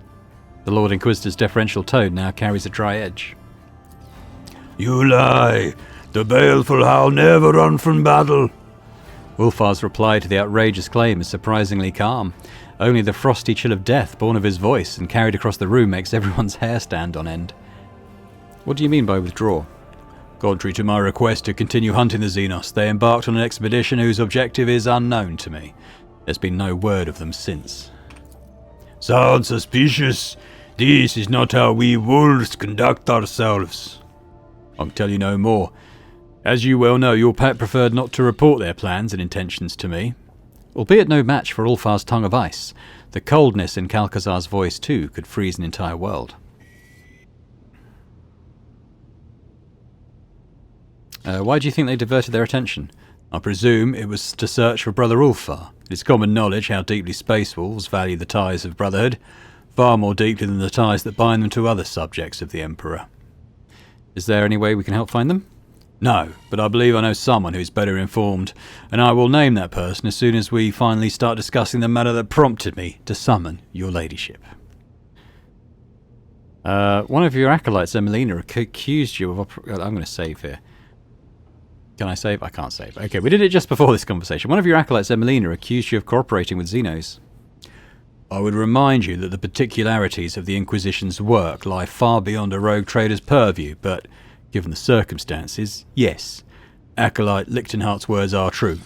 [SPEAKER 5] The Lord Inquisitor's deferential tone now carries a dry edge. You lie. The baleful Howl never run from battle.
[SPEAKER 1] Ulfar's reply to the outrageous claim is surprisingly calm. Only the frosty chill of death born of his voice and carried across the room makes everyone's hair stand on end. What do you mean by withdraw? Contrary to my request to continue hunting the Xenos, they embarked on an expedition whose objective is unknown to me. There's been no word of them since. Sounds suspicious. This is not how we wolves conduct ourselves. I'll tell you no more. As you well know, your pack preferred not to report their plans and intentions to me. Albeit no match for Ulfar's tongue of ice, The coldness in Calcazar's voice, too, could freeze an entire world. Why do you think they diverted their attention? I presume it was to search for Brother Ulfar. It is common knowledge how deeply Space Wolves value the ties of brotherhood, far more deeply than the ties that bind them to other subjects of the Emperor. Is there any way we can help find them? No, but I believe I know someone who is better informed, and I will name that person as soon as we finally start discussing the matter that prompted me to summon your ladyship. One of your acolytes, Emelina, accused you of... I'm going to save here. Can I save? I can't save. Okay, we did it just before this conversation. One of your acolytes, Emelina, accused you of cooperating with Xenos. I would remind you that the particularities of the Inquisition's work lie far beyond a rogue trader's purview, but, given the circumstances, yes, Acolyte Lichtenhardt's words are true.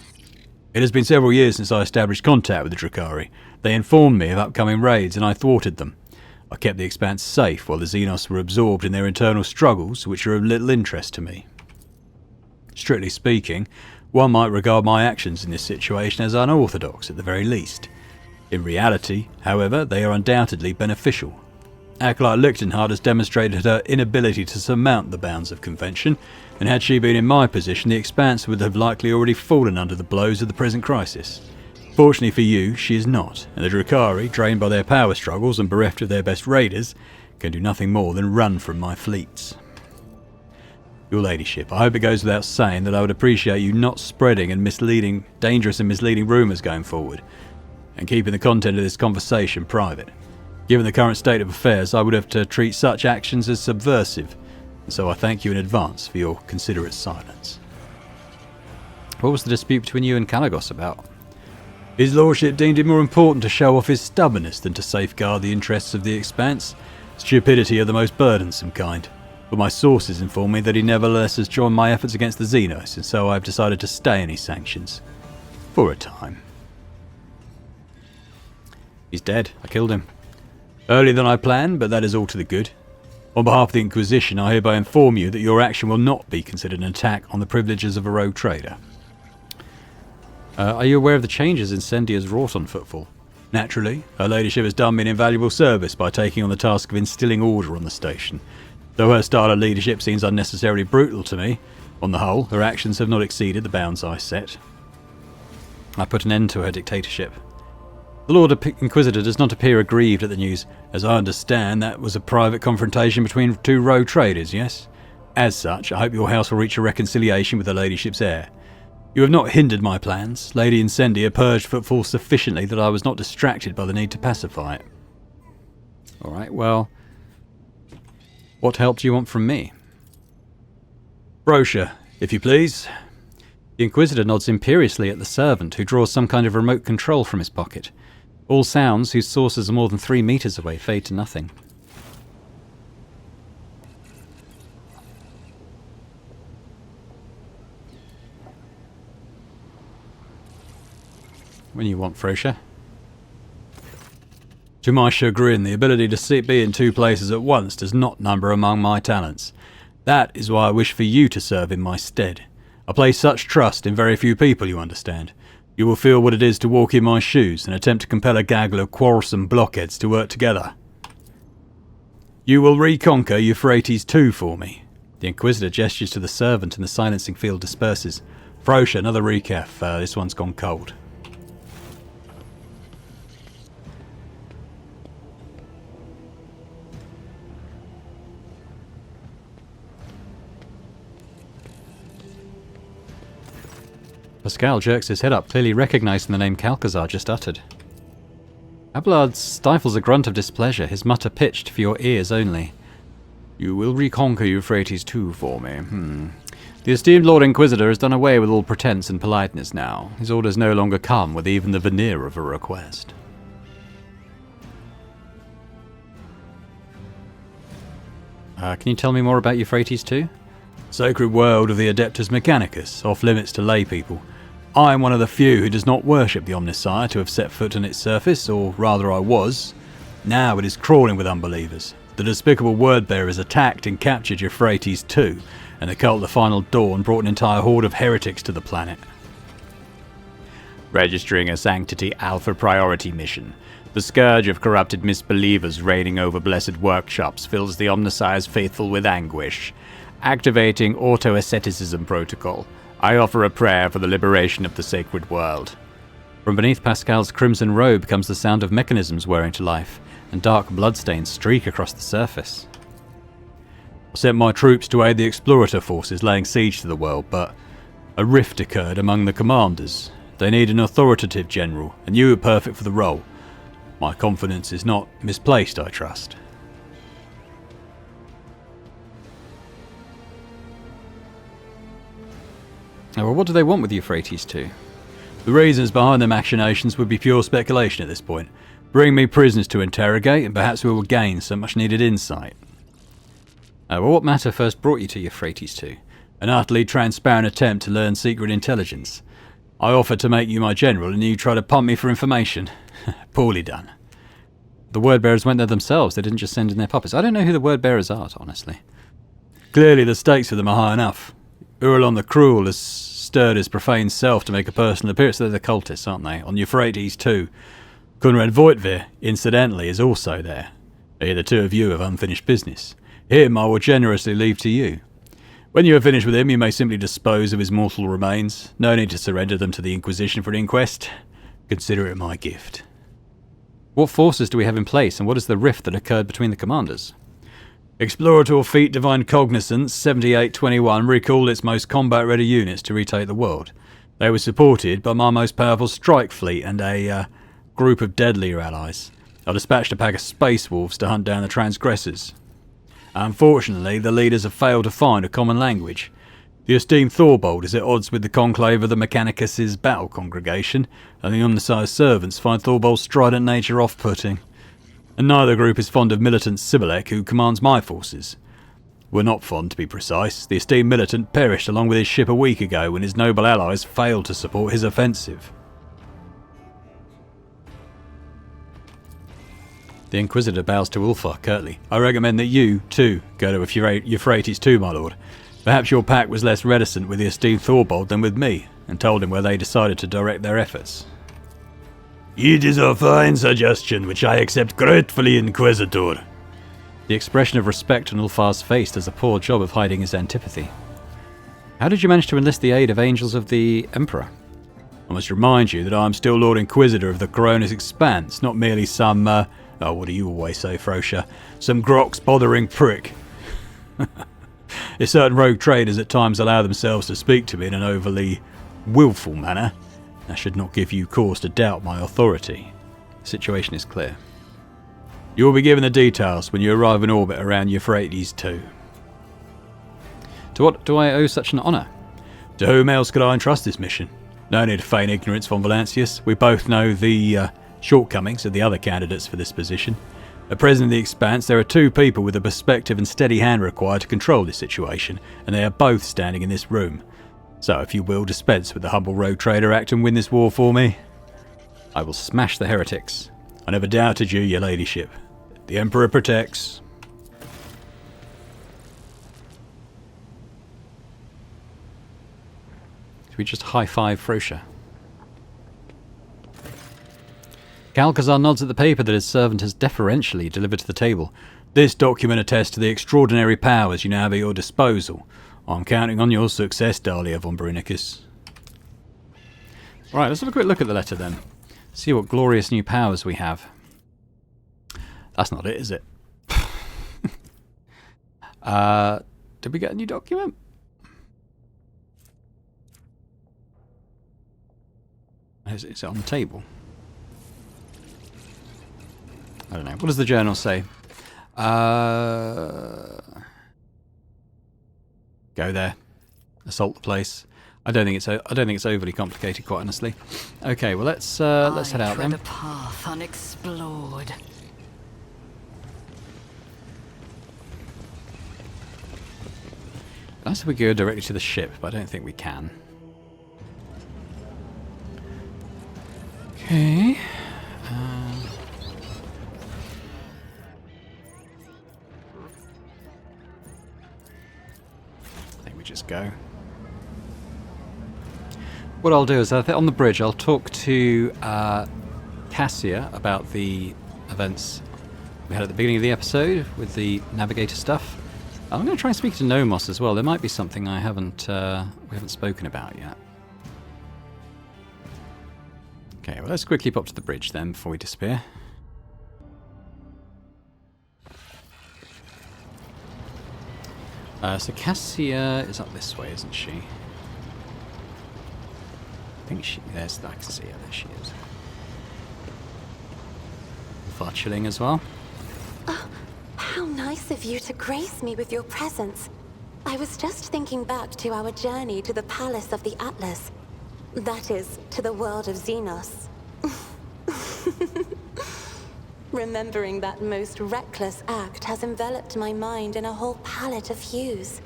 [SPEAKER 1] It has been several years since I established contact with the Drakari. They informed me of upcoming raids, and I thwarted them. I kept the Expanse safe while the Xenos were absorbed in their internal struggles, which are of little interest to me. Strictly speaking, one might regard my actions in this situation as unorthodox at the very least. In reality, however, they are undoubtedly beneficial. Acolyte Lichtenhardt has demonstrated her inability to surmount the bounds of convention, and had she been in my position, the Expanse would have likely already fallen under the blows of the present crisis. Fortunately for you, she is not, and the Drakari, drained by their power struggles and bereft of their best raiders, can do nothing more than run from my fleets. Your ladyship, I hope it goes without saying that I would appreciate you not spreading dangerous and misleading rumours going forward, and keeping the content of this conversation private. Given the current state of affairs, I would have to treat such actions as subversive, and so I thank you in advance for your considerate silence. What was the dispute between you and Kalagos about? His lordship deemed it more important to show off his stubbornness than to safeguard the interests of the Expanse, stupidity of the most burdensome kind. But my sources inform me that he nevertheless has joined my efforts against the Xenos, and so I have decided to stay any sanctions. For a time. He's dead. I killed him. Earlier than I planned, but that is all to the good. On behalf of the Inquisition, I hereby inform you that your action will not be considered an attack on the privileges of a rogue trader. Are you aware of the changes Incendia has wrought on Footfall? Naturally, her ladyship has done me an invaluable service by taking on the task of instilling order on the station. Though her style of leadership seems unnecessarily brutal to me, on the whole, her actions have not exceeded the bounds I set. I put an end to her dictatorship. The Lord Inquisitor does not appear aggrieved at the news. As I understand, that was a private confrontation between two rogue traders, yes? As such, I hope your house will reach a reconciliation with her ladyship's heir. You have not hindered my plans. Lady Incendia purged Footfall sufficiently that I was not distracted by the need to pacify it. Alright, well... what help do you want from me? Brochure, if you please. The Inquisitor nods imperiously at the servant, who draws some kind of remote control from his pocket. All sounds, whose sources are more than 3 meters away, fade to nothing. When you want, Frosha. To my chagrin, the ability to be in 2 places at once does not number among my talents. That is why I wish for you to serve in my stead. I place such trust in very few people, you understand. You will feel what it is to walk in my shoes and attempt to compel a gaggle of quarrelsome blockheads to work together. You will reconquer Euphrates II for me. The Inquisitor gestures to the servant and the silencing field disperses. Frosha, another recap. This one's gone cold. Pascal jerks his head up, clearly recognizing the name Calcazar just uttered. Abelard stifles a grunt of displeasure, his mutter pitched for your ears only. You will reconquer Euphrates II for me. The esteemed Lord Inquisitor has done away with all pretense and politeness now. His orders no longer come with even the veneer of a request. Can you tell me more about Euphrates II? Sacred world of the Adeptus Mechanicus, off limits to lay people. I am one of the few who does not worship the Omnissiah to have set foot on its surface, or rather I was. Now it is crawling with unbelievers. The despicable word-bearers attacked and captured Euphrates II, and the cult of the Final Dawn brought an entire horde of heretics to the planet. Registering a Sanctity Alpha priority mission. The scourge of corrupted misbelievers reigning over blessed workshops fills the Omnissiah's faithful with anguish. Activating auto-asceticism protocol. I offer a prayer for the liberation of the sacred world. From beneath Pascal's crimson robe comes the sound of mechanisms whirring to life, and dark bloodstains streak across the surface. I sent my troops to aid the explorator forces laying siege to the world, but a rift occurred among the commanders. They need an authoritative general, and you are perfect for the role. My confidence is not misplaced, I trust. Oh, well, what do they want with Euphrates II? The reasons behind their machinations would be pure speculation at this point. Bring me prisoners to interrogate, and perhaps we will gain some much needed insight. Well, what matter first brought you to Euphrates II? An utterly transparent attempt to learn secret intelligence. I offered to make you my general, and you tried to pump me for information. Poorly done. The word-bearers went there themselves. They didn't just send in their puppets. I don't know who the word-bearers are, honestly. Clearly the stakes for them are high enough. Urlon the Cruel has stirred his profane self to make a personal appearance. They're the cultists, aren't they? On Euphrates too. Conrad Voitvir, incidentally, is also there. Here the two of you have unfinished business. Him I will generously leave to you. When you have finished with him, you may simply dispose of his mortal remains. No need to surrender them to the Inquisition for an inquest. Consider it my gift. What forces do we have in place, and what is the rift that occurred between the commanders? Explorator Fleet Divine Cognizance 7821 recalled its most combat-ready units to retake the world. They were supported by my most powerful strike fleet and a group of deadlier allies. I dispatched a pack of space wolves to hunt down the transgressors. Unfortunately, the leaders have failed to find a common language. The esteemed Thorbold is at odds with the conclave of the Mechanicus' battle congregation, and the Omnissiah's servants find Thorbold's strident nature off-putting. And neither group is fond of militant Sibilek, who commands my forces. We're not fond, to be precise. The esteemed militant perished along with his ship a week ago when his noble allies failed to support his offensive. The Inquisitor bows to Ulfar curtly. I recommend that you, too, go to Euphrates II, my lord. Perhaps your pack was less reticent with the esteemed Thorbold than with me, and told him where they decided to direct their efforts. It is a fine suggestion, which I accept gratefully, Inquisitor. The expression of respect on Ulfar's face does a poor job of hiding his antipathy. How did you manage to enlist the aid of Angels of the Emperor? I must remind you that I am still Lord Inquisitor of the Coronis Expanse, not merely some, what do you always say, Frosha? Some grox bothering prick. If certain rogue traders at times allow themselves to speak to me in an overly willful manner, I should not give you cause to doubt my authority. The situation is clear. You will be given the details when you arrive in orbit around Euphrates II. To what do I owe such an honour? To whom else could I entrust this mission? No need to feign ignorance, von Valancius. We both know the shortcomings of the other candidates for this position. At present in the Expanse, there are two people with a perspective and steady hand required to control this situation, and they are both standing in this room. So, if you will, dispense with the humble rogue trader act and win this war for me. I will smash the heretics. I never doubted you, your ladyship. The Emperor protects. Should we just high-five Frosha? Calcazar nods at the paper that his servant has deferentially delivered to the table. This document attests to the extraordinary powers you now have at your disposal. I'm counting on your success, Dahlia von Brunicus. Right, let's have a quick look at the letter then. See what glorious new powers we have. That's not it, is it? Did we get a new document? Is it on the table? I don't know. What does the journal say? Go there. Assault the place. I don't think it's overly complicated, quite honestly. Okay, well let's head out then.
[SPEAKER 2] A path unexplored.
[SPEAKER 1] Nice if we go directly to the ship, but I don't think we can. Okay. I think we just go. What I'll do is on the bridge I'll talk to Cassia about the events we had at the beginning of the episode with the navigator stuff. I'm going to try and speak to Nomos as well. There might be something we haven't spoken about yet. Okay, well, let's quickly pop to the bridge then before we disappear. So Cassia is up this way, isn't she? I think I can see her, there she is. Far chilling as well.
[SPEAKER 6] Oh, how nice of you to grace me with your presence. I was just thinking back to our journey to the Palace of the Atlas. That is, to the world of Xenos. Remembering that most reckless act has enveloped my mind in a whole palette of hues.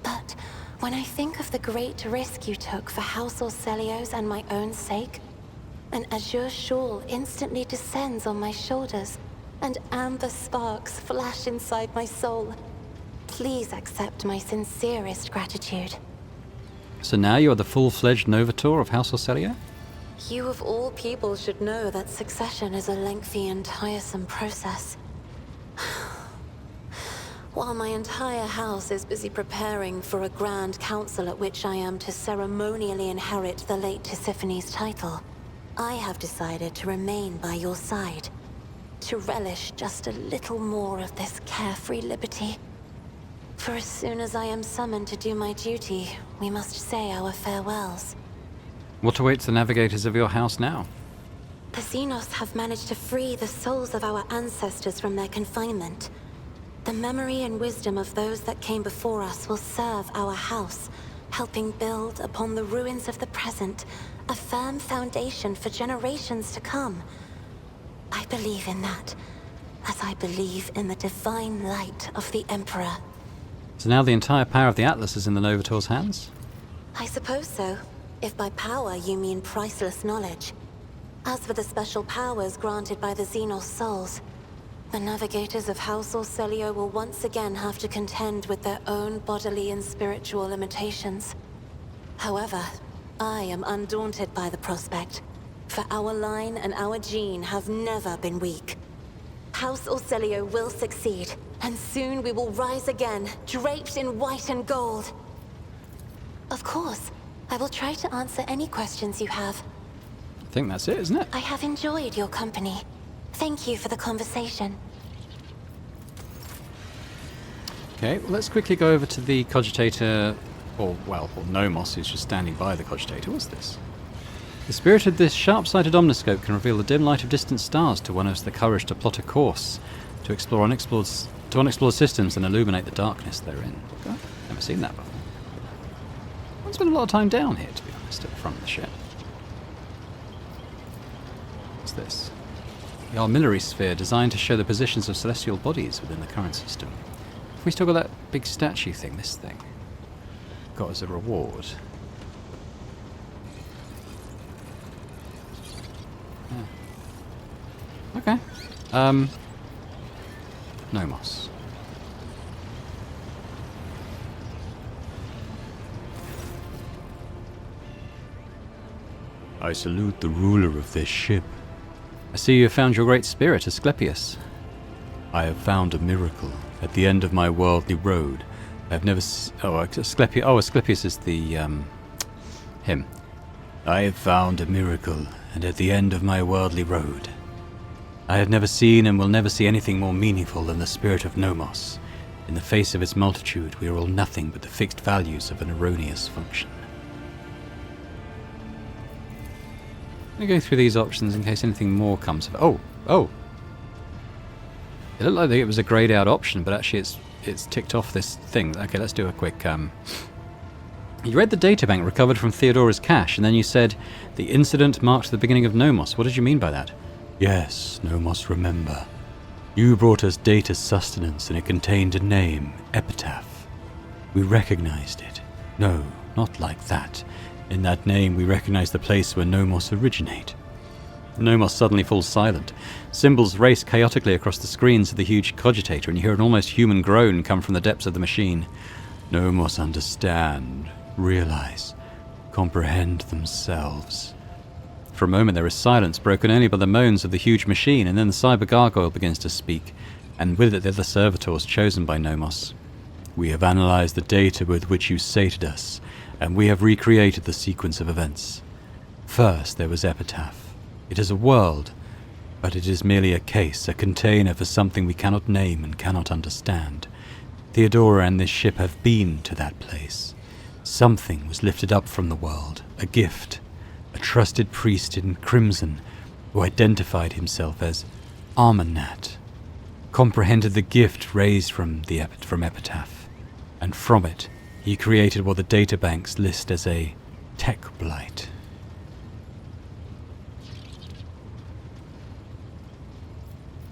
[SPEAKER 6] But when I think of the great risk you took for House Orselio's and my own sake, an azure shawl instantly descends on my shoulders, and amber sparks flash inside my soul. Please accept my sincerest gratitude.
[SPEAKER 1] So now you are the full-fledged Novator of House Orselio?
[SPEAKER 6] You of all people should know that succession is a lengthy and tiresome process. While my entire house is busy preparing for a grand council at which I am to ceremonially inherit the late Tisiphony's title, I have decided to remain by your side, to relish just a little more of this carefree liberty. For as soon as I am summoned to do my duty, we must say our farewells.
[SPEAKER 1] What awaits the navigators of your house now?
[SPEAKER 6] The Xenos have managed to free the souls of our ancestors from their confinement. The memory and wisdom of those that came before us will serve our house, helping build upon the ruins of the present a firm foundation for generations to come. I believe in that, as I believe in the divine light of the Emperor.
[SPEAKER 1] So now the entire power of the Atlas is in the Novator's hands?
[SPEAKER 6] I suppose so, if by power you mean priceless knowledge. As for the special powers granted by the Xenos souls, the navigators of House Orselio will once again have to contend with their own bodily and spiritual limitations. However, I am undaunted by the prospect, for our line and our gene have never been weak. House Orselio will succeed, and soon we will rise again, draped in white and gold. Of course, I will try to answer any questions you have.
[SPEAKER 1] I think that's it, isn't it?
[SPEAKER 6] I have enjoyed your company. Thank you for the conversation.
[SPEAKER 1] Okay, well, let's quickly go over to the cogitator, or Nomos, who's just standing by the cogitator. What's this? The spirit of this sharp-sighted omniscope can reveal the dim light of distant stars to one who has the courage to plot a course, to explore unexplored systems and illuminate the darkness therein. Okay. Never seen that before. I've spent a lot of time down here, to be honest, at the front of the ship. What's this? The armillary sphere, designed to show the positions of celestial bodies within the current system. Have we still got that big statue thing, this thing? Got as a reward. Yeah. Okay. Nomos.
[SPEAKER 5] I salute the ruler of this ship.
[SPEAKER 1] I see you have found your great spirit, Asclepius.
[SPEAKER 5] I have found a miracle at the end of my worldly road. I have never
[SPEAKER 1] Asclepius is the, him.
[SPEAKER 5] I have found a miracle, and at the end of my worldly road. I have never seen and will never see anything more meaningful than the spirit of Nomos. In the face of its multitude, we are all nothing but the fixed values of an erroneous function.
[SPEAKER 1] I'm going to go through these options in case anything more comes of it. Oh! It looked like it was a greyed out option, but actually it's ticked off this thing. Okay, let's do a quick... You read the databank recovered from Theodora's cache, and then you said, the incident marked the beginning of Nomos. What did you mean by that?
[SPEAKER 5] Yes, Nomos, remember. You brought us data sustenance, and it contained a name, Epitaph. We recognized it. No, not like that. In that name, we recognize the place where Nomos originate.
[SPEAKER 1] Nomos suddenly falls silent. Symbols race chaotically across the screens of the huge cogitator, and you hear an almost human groan come from the depths of the machine.
[SPEAKER 5] Nomos understand, realize, comprehend themselves.
[SPEAKER 1] After a moment there is silence, broken only by the moans of the huge machine, and then the cyber gargoyle begins to speak, and with it the other servitors chosen by Nomos. We have analysed the data with which you sated us, and we have recreated the sequence of events. First there was Epitaph. It is a world, but it is merely a case, a container for something we cannot name and cannot understand. Theodora and this ship have been to that place. Something was lifted up from the world, a gift, a trusted priest in crimson who identified himself as Armanat, comprehended the gift raised from Epitaph, and from it he created what the databanks list as a tech blight.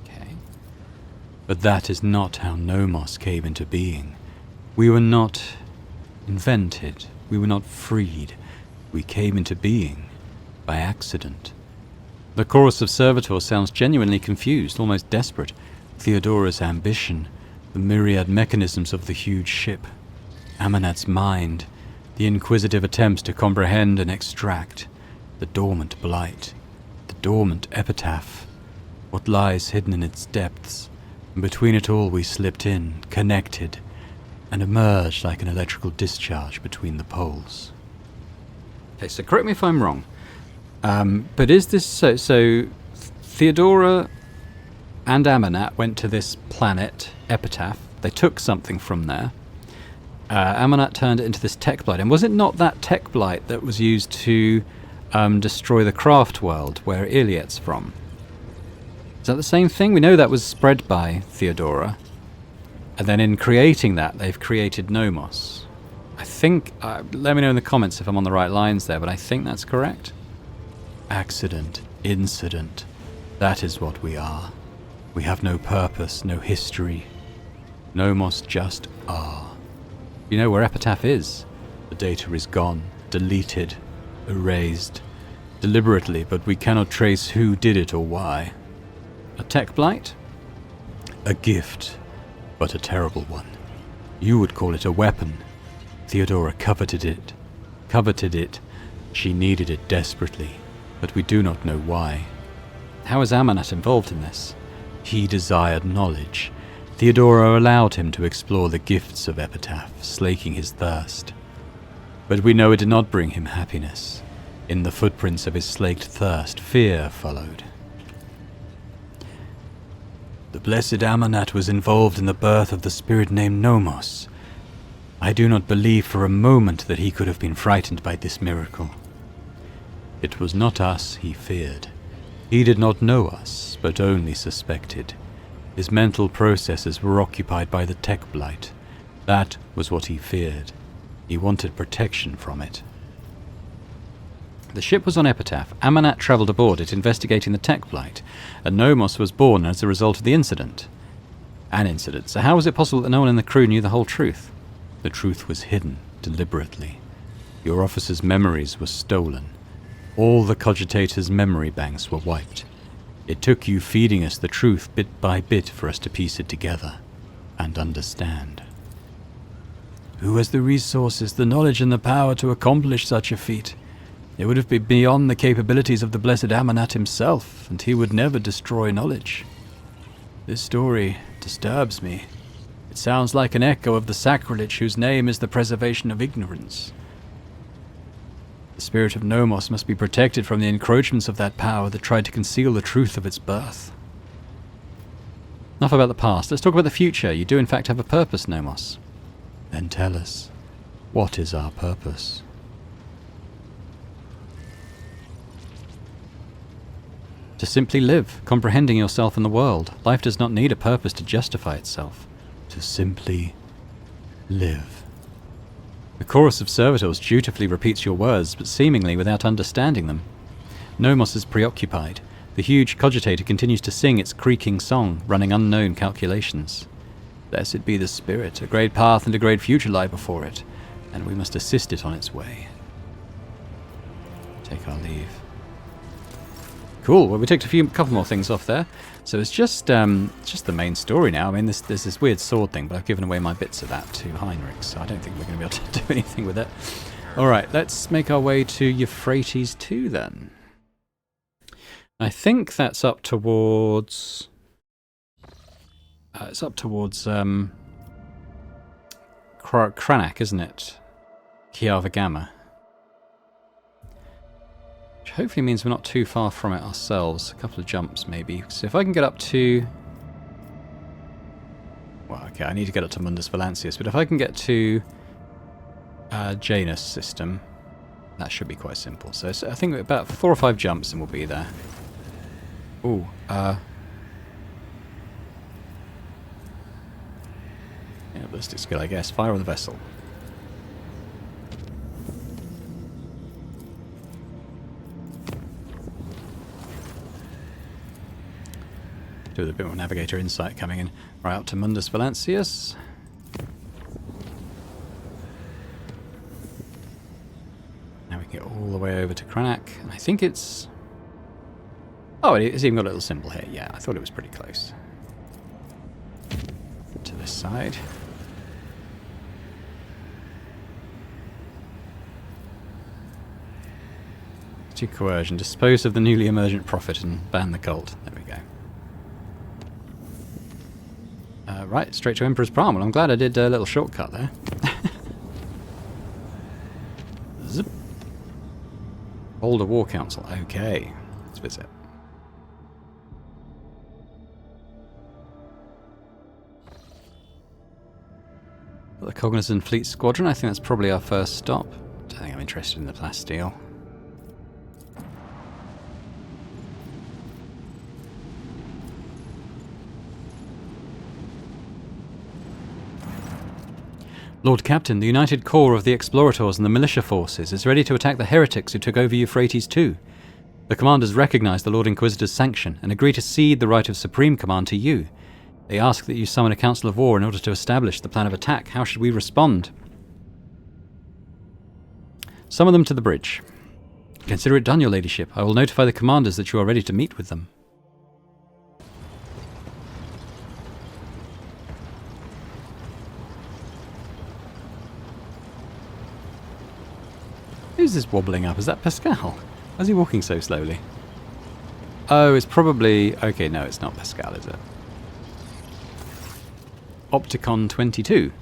[SPEAKER 1] Okay. But that is not how Nomos came into being. We were not invented. We were not freed. We came into being by accident. The chorus of servitors sounds genuinely confused, almost desperate. Theodora's ambition, the myriad mechanisms of the huge ship, Amanat's mind, the inquisitive attempts to comprehend and extract, the dormant blight, the dormant epitaph, what lies hidden in its depths, and between it all we slipped in, connected, and emerged like an electrical discharge between the poles. Okay, so correct me if I'm wrong, but is this so Theodora and Amanat went to this planet, Epitaph. They took something from there. Amanat turned it into this tech blight. And was it not that tech blight that was used to destroy the craft world where Iliet's from? Is that the same thing? We know that was spread by Theodora. And then in creating that, they've created Nomos. I think, let me know in the comments if I'm on the right lines there, but I think that's correct. Accident, incident, that is what we are. We have no purpose, no history. Nomos just are. You know where Epitaph is. The data is gone, deleted, erased, deliberately, but we cannot trace who did it or why. A tech blight? A gift, but a terrible one. You would call it a weapon. Theodora coveted it. She needed it desperately, but we do not know why. How is Amanat involved in this? He desired knowledge. Theodora allowed him to explore the gifts of Epitaph, slaking his thirst. But we know it did not bring him happiness. In the footprints of his slaked thirst, fear followed. The blessed Amanat was involved in the birth of the spirit named Nomos. I do not believe for a moment that he could have been frightened by this miracle. It was not us he feared. He did not know us, but only suspected. His mental processes were occupied by the tech blight. That was what he feared. He wanted protection from it. The ship was on Epitaph. Amanat travelled aboard it, investigating the tech blight, and Nomos was born as a result of the incident. An incident. So how was it possible that no one in the crew knew the whole truth? The truth was hidden, deliberately. Your officer's memories were stolen. All the cogitator's memory banks were wiped. It took you feeding us the truth bit by bit for us to piece it together and understand. Who has the resources, the knowledge and the power to accomplish such a feat? It would have been beyond the capabilities of the blessed Amanat himself, and he would never destroy knowledge. This story disturbs me. It sounds like an echo of the sacrilege whose name is the preservation of ignorance. The spirit of Nomos must be protected from the encroachments of that power that tried to conceal the truth of its birth. Enough about the past. Let's talk about the future. You do in fact have a purpose, Nomos. Then tell us, what is our purpose? To simply live, comprehending yourself and the world. Life does not need a purpose to justify itself. To simply live. The chorus of servitors dutifully repeats your words, but seemingly without understanding them. Nomos is preoccupied. The huge cogitator continues to sing its creaking song, running unknown calculations. Blessed be the spirit, a great path and a great future lie before it, and we must assist it on its way. Take our leave. Cool, well we took a couple more things off there. So it's just the main story now. I mean, there's this weird sword thing, but I've given away my bits of that to Heinrich, so I don't think we're going to be able to do anything with it. Alright, let's make our way to Euphrates 2 then. I think that's up towards... it's up towards Cranach, isn't it? Kiava Gamma. Which hopefully means we're not too far from it ourselves. A couple of jumps maybe. So if I can get up to... Well, okay, I need to get up to Mundus Valancius, but if I can get to Janus system, that should be quite simple. So I think about 4 or 5 jumps and we'll be there. Ooh, yeah, ballistic skill, I guess. Fire on the vessel. Do with a bit more navigator insight coming in. Right up to Mundus Valancius. Now we can get all the way over to Cranach. I think it's... Oh, it's even got a little symbol here. Yeah, I thought it was pretty close. To this side. To coercion. Dispose of the newly emergent prophet and ban the cult. There we go. Right, straight to Emperor's Palm. Well, I'm glad I did a little shortcut there. Zip. Older War Council. Okay. Let's visit. The Cognizant Fleet Squadron. I think that's probably our first stop. Don't think I'm interested in the plasteel. Lord Captain, the united corps of the Explorators and the militia forces is ready to attack the heretics who took over Euphrates II. The commanders recognize the Lord Inquisitor's sanction and agree to cede the right of supreme command to you. They ask that you summon a council of war in order to establish the plan of attack. How should we respond? Summon them to the bridge. Consider it done, your ladyship. I will notify the commanders that you are ready to meet with them. Who's this wobbling up? Is that Pascal? Why is he walking so slowly? Oh, it's probably... Okay, no, it's not Pascal, is it? Opticon 22.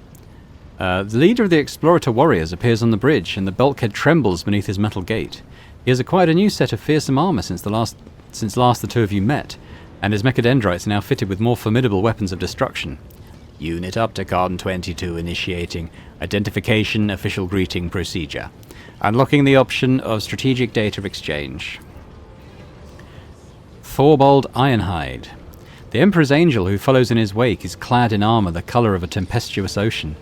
[SPEAKER 1] The leader of the Explorator warriors appears on the bridge, and the bulkhead trembles beneath his metal gate. He has acquired a new set of fearsome armor since last the two of you met, and his mechadendrites are now fitted with more formidable weapons of destruction. Unit Opticon 22 initiating identification official greeting procedure. Unlocking the option of strategic data exchange. Thorbold Ironhide. The Emperor's angel who follows in his wake is clad in armor the color of a tempestuous ocean.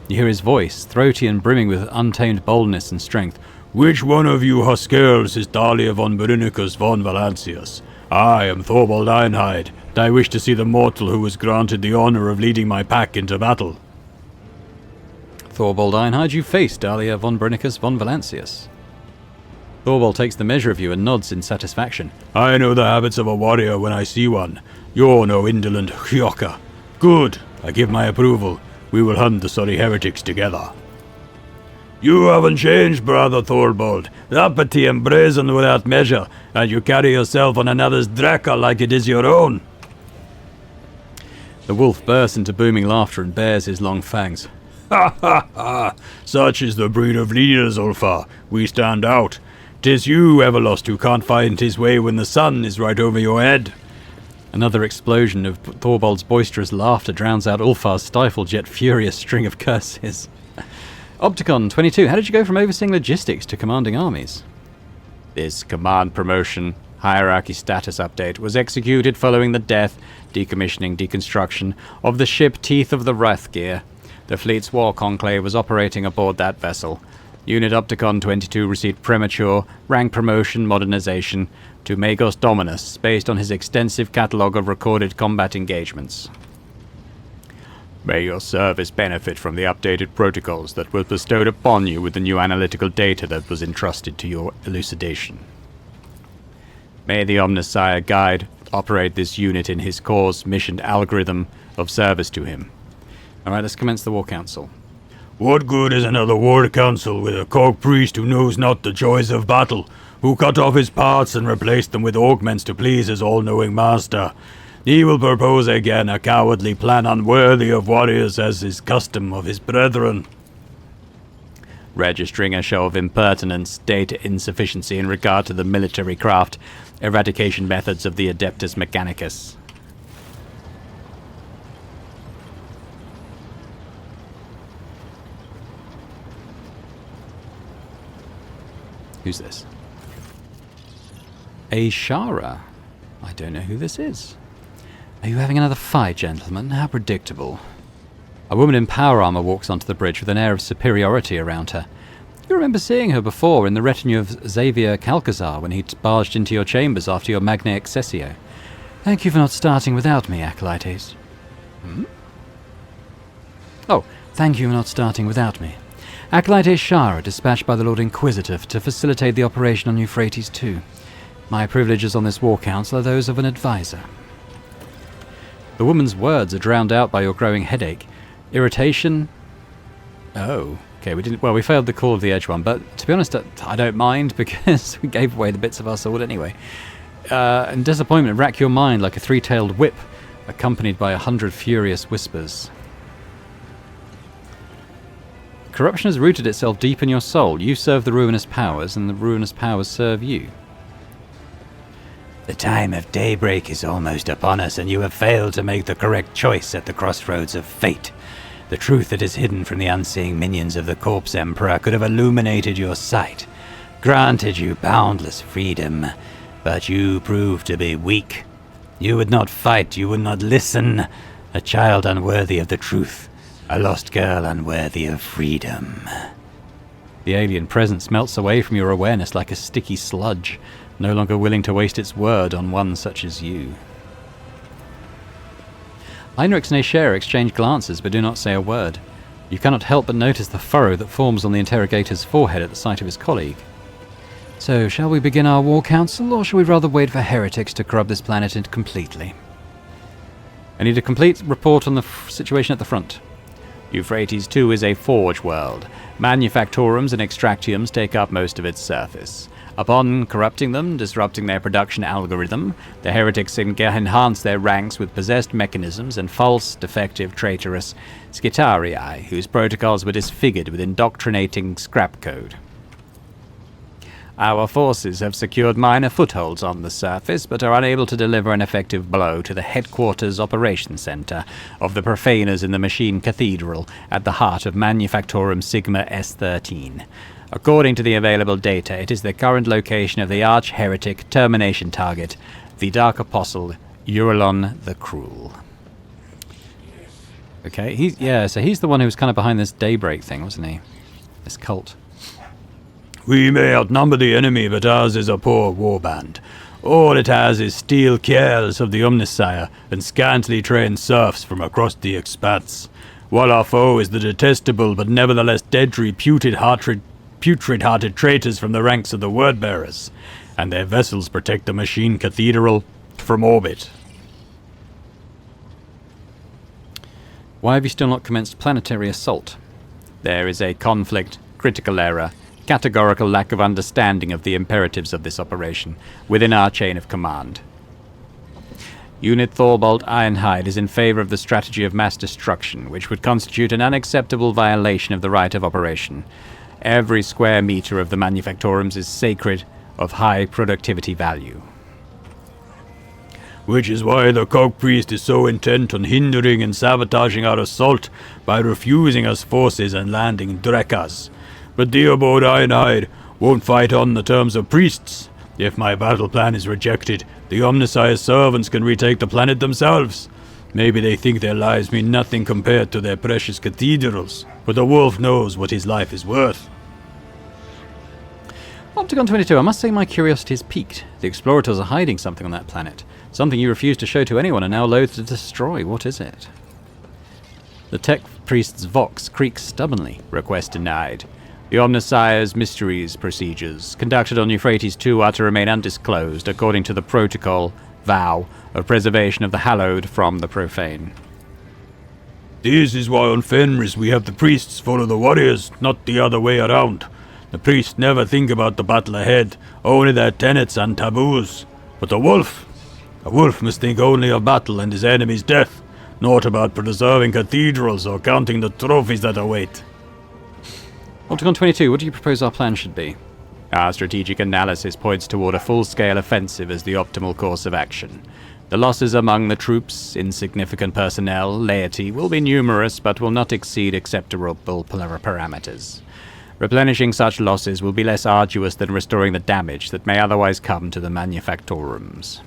[SPEAKER 1] You hear his voice, throaty and brimming with untamed boldness and strength.
[SPEAKER 5] Which one of you Huskels is Dahlia von Brinicus von Valancius? I am Thorbold Ironhide, and I wish to see the mortal who was granted the honor of leading my pack into battle.
[SPEAKER 1] Thorbold Ironhide, you face Dahlia von Brinicus von Valancius. Thorbold takes the measure of you and nods in satisfaction.
[SPEAKER 5] I know the habits of a warrior when I see one. You're no indolent hyoka. Good, I give my approval. We will hunt the sorry heretics together. You haven't changed, brother Thorbold. Uppity and brazen without measure, and you carry yourself on another's Draca like it is your own.
[SPEAKER 1] The wolf bursts into booming laughter and bares his long fangs.
[SPEAKER 5] Ha ha ha! Such is the breed of leaders, Ulfa. We stand out. 'Tis you, Everlost, who can't find his way when the sun is right over your head.
[SPEAKER 1] Another explosion of Thorbold's boisterous laughter drowns out Ulfar's stifled yet furious string of curses. Opticon 22, how did you go from overseeing logistics to commanding armies? This command promotion hierarchy status update was executed following the death, decommissioning, deconstruction of the ship Teeth of the Wrathgear. The fleet's war conclave was operating aboard that vessel. Unit Opticon 22 received premature rank promotion modernization to Magos Dominus based on his extensive catalogue of recorded combat engagements. May your service benefit from the updated protocols that were bestowed upon you with the new analytical data that was entrusted to your elucidation. May the Omnissiah guide operate this unit in his course mission algorithm of service to him. Alright, let's commence the War Council.
[SPEAKER 5] What good is another war council with a cog priest who knows not the joys of battle? who cut off his parts and replaced them with augments to please his all-knowing master. He will propose again a cowardly plan unworthy of warriors as is custom of his brethren.
[SPEAKER 1] Registering a show of impertinence, data insufficiency in regard to the military craft, eradication methods of the Adeptus Mechanicus. Who's this? A Shara. I don't know who this is. Are you having another fight, gentlemen? How predictable. A woman in power armor walks onto the bridge with an air of superiority around her. You remember seeing her before in the retinue of Xavier Calcazar when he barged into your chambers after your Magna Accessio. Thank you for not starting without me, Acolytes. Oh, thank you for not starting without me. Acolyte Shara, dispatched by the Lord Inquisitor to facilitate the operation on Euphrates II. My privileges on this war council are those of an advisor. The woman's words are drowned out by your growing headache. Irritation? Oh, okay, we failed the Call of the Edge one, but to be honest, I don't mind because we gave away the bits of our sword anyway. And disappointment rack your mind like a three-tailed whip, accompanied by 100 furious whispers. Corruption has rooted itself deep in your soul. You serve the ruinous powers, and the ruinous powers serve you.
[SPEAKER 5] The time of daybreak is almost upon us, and you have failed to make the correct choice at the crossroads of fate. The truth that is hidden from the unseeing minions of the Corpse Emperor could have illuminated your sight, granted you boundless freedom, but you proved to be weak. You would not fight, you would not listen. A child unworthy of the truth, a lost girl unworthy of freedom.
[SPEAKER 1] The alien presence melts away from your awareness like a sticky sludge, no longer willing to waste its word on one such as you. Heinrichs and Aesher exchange glances but do not say a word. You cannot help but notice the furrow that forms on the interrogator's forehead at the sight of his colleague. So, shall we begin our war council, or shall we rather wait for heretics to corrupt this planet completely? I need a complete report on the situation at the front. Euphrates II is a forge world. Manufactorums and extractiums take up most of its surface. Upon corrupting them, disrupting their production algorithm, the heretics enhance their ranks with possessed mechanisms and false, defective, traitorous Skitarii, whose protocols were disfigured with indoctrinating scrap code. Our forces have secured minor footholds on the surface, but are unable to deliver an effective blow to the headquarters operations center of the profaners in the Machine Cathedral at the heart of Manufactorum Sigma S13. According to the available data, it is the current location of the arch-heretic termination target, the Dark Apostle, Eurolon the Cruel. Okay, so he's the one who was kind of behind this Daybreak thing, wasn't he? This cult.
[SPEAKER 5] We may outnumber the enemy, but ours is a poor warband. All it has is steel keels of the Omnissiah and scantily trained serfs from across the expanse, while our foe is the detestable but nevertheless deadly putrid-hearted traitors from the ranks of the Wordbearers, and their vessels protect the Machine Cathedral from orbit.
[SPEAKER 1] Why have you still not commenced planetary assault? There is a conflict, critical error, categorical lack of understanding of the imperatives of this operation within our chain of command. Unit Thorbolt Ironhide is in favor of the strategy of mass destruction, which would constitute an unacceptable violation of the right of operation. Every square meter of the manufactorums is sacred, of high productivity value.
[SPEAKER 5] Which is why the Cog Priest is so intent on hindering and sabotaging our assault by refusing us forces and landing Drekas. But Theobald Ironhide won't fight on the terms of priests. If my battle plan is rejected, the Omnissiah's servants can retake the planet themselves. Maybe they think their lives mean nothing compared to their precious cathedrals, but the wolf knows what his life is worth.
[SPEAKER 1] Opticon 22, I must say my curiosity is piqued. The explorators are hiding something on that planet. Something you refuse to show to anyone and now loathe to destroy. What is it? The tech priest's vox creaks stubbornly. Request denied. The Omnissiah's mysteries procedures, conducted on Euphrates II, are to remain undisclosed, according to the protocol, vow, of preservation of the hallowed from the profane.
[SPEAKER 5] This is why on Fenris we have the priests follow the warriors, not the other way around. The priests never think about the battle ahead, only their tenets and taboos. But a wolf must think only of battle and his enemy's death, not about preserving cathedrals or counting the trophies that await.
[SPEAKER 1] Octagon 22, what do you propose our plan should be? Our strategic analysis points toward a full-scale offensive as the optimal course of action. The losses among the troops, insignificant personnel, laity will be numerous but will not exceed acceptable parameters. Replenishing such losses will be less arduous than restoring the damage that may otherwise come to the manufactorums.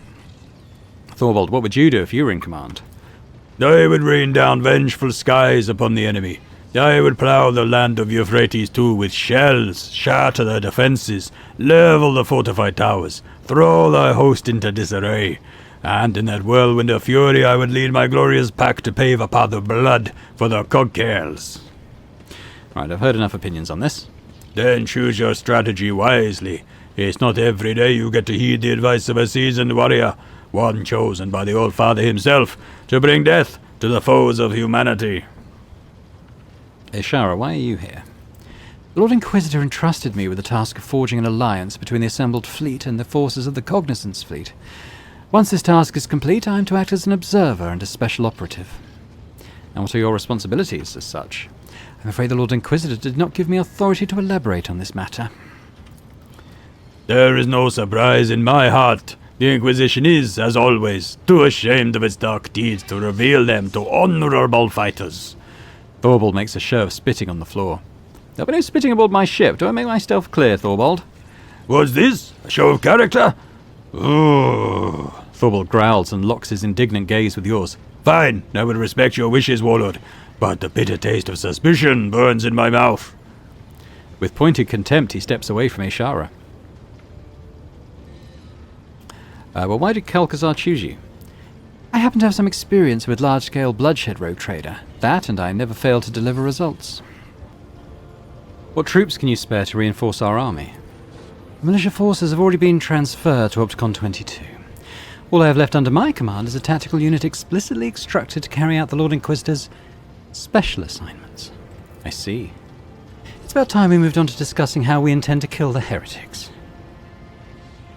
[SPEAKER 1] Thorvald, what would you do if you were in command?
[SPEAKER 5] I would rain down vengeful skies upon the enemy. I would plough the land of Euphrates too with shells, shatter their defences, level the fortified towers, throw thy host into disarray, and in that whirlwind of fury I would lead my glorious pack to pave a path of blood for the cogcairls.
[SPEAKER 1] Right, I've heard enough opinions on this.
[SPEAKER 5] Then choose your strategy wisely. It's not every day you get to heed the advice of a seasoned warrior, one chosen by the Old Father himself, to bring death to the foes of humanity.
[SPEAKER 1] Ishara, why are you here? The Lord Inquisitor entrusted me with the task of forging an alliance between the assembled fleet and the forces of the Cognizance fleet. Once this task is complete, I am to act as an observer and a special operative. And what are your responsibilities as such? I'm afraid the Lord Inquisitor did not give me authority to elaborate on this matter.
[SPEAKER 5] There is no surprise in my heart. The Inquisition is, as always, too ashamed of its dark deeds to reveal them to honourable fighters.
[SPEAKER 1] Thorvald makes a show of spitting on the floor. There'll be no spitting aboard my ship. Do I make myself clear, Thorvald?
[SPEAKER 5] What's this? A show of character? Ooh.
[SPEAKER 1] Thorvald growls and locks his indignant gaze with yours.
[SPEAKER 5] Fine, I will respect your wishes, Warlord, but the bitter taste of suspicion burns in my mouth.
[SPEAKER 1] With pointed contempt, he steps away from Ishara. Well, why did Kel'Thuzar choose you? I happen to have some experience with large-scale bloodshed, Rogue Trader. That, and I never fail to deliver results. What troops can you spare to reinforce our army? The militia forces have already been transferred to Opticon 22. All I have left under my command is a tactical unit explicitly instructed to carry out the Lord Inquisitor's special assignments. I see. It's about time we moved on to discussing how we intend to kill the heretics.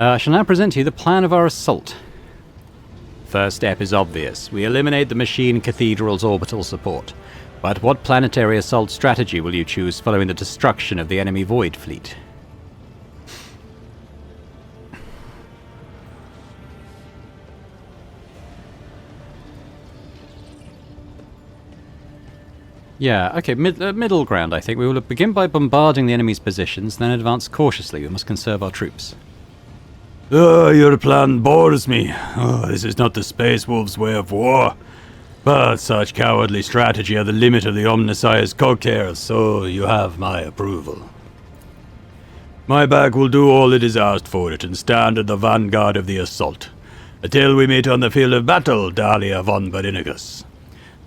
[SPEAKER 1] I shall now present to you the plan of our assault. First step is obvious. We eliminate the machine cathedral's orbital support. But what planetary assault strategy will you choose following the destruction of the enemy void fleet? Yeah, okay, middle ground, I think. We will begin by bombarding the enemy's positions, then advance cautiously. We must conserve our troops.
[SPEAKER 5] Your plan bores me. This is not the Space Wolves' way of war. But such cowardly strategy are the limit of the Omnissiah's cogcairls, so you have my approval. My bag will do all it is asked for it and stand at the vanguard of the assault. Until we meet on the field of battle, Dahlia von Berenigus.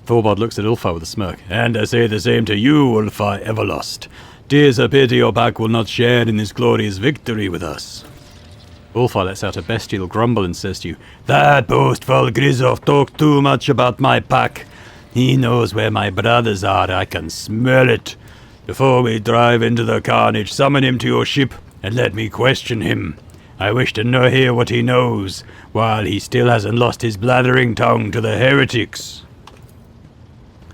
[SPEAKER 1] Thorvald looks at Ulfar with a smirk.
[SPEAKER 5] And I say the same to you, Ulfar Everlost. 'Tis a pity your pack will not share in this glorious victory with us.
[SPEAKER 1] Ulfar lets out a bestial grumble and says to you,
[SPEAKER 5] That boastful Grizzov talked too much about my pack. He knows where my brothers are, I can smell it. Before we drive into the carnage, summon him to your ship and let me question him. I wish to hear what he knows, while he still hasn't lost his blathering tongue to the heretics.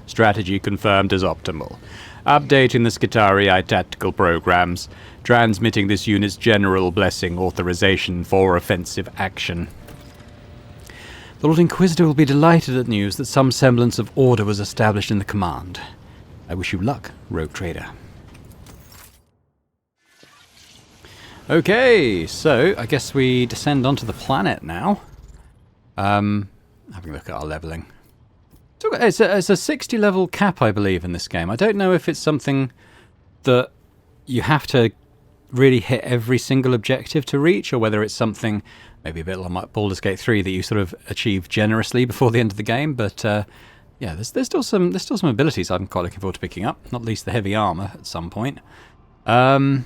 [SPEAKER 1] Strategy confirmed as optimal. Updating the Skitarii tactical programs, transmitting this unit's general blessing authorization for offensive action. The Lord Inquisitor will be delighted at news that some semblance of order was established in the command. I wish you luck, Rogue Trader. Okay, so I guess we descend onto the planet now. Having a look at our leveling. It's a 60 level cap, I believe, in this game. I don't know if it's something that you have to really hit every single objective to reach, or whether it's something maybe a bit like Baldur's Gate 3 that you sort of achieve generously before the end of the game. But yeah, there's still some abilities I'm quite looking forward to picking up, not least the heavy armor at some point. But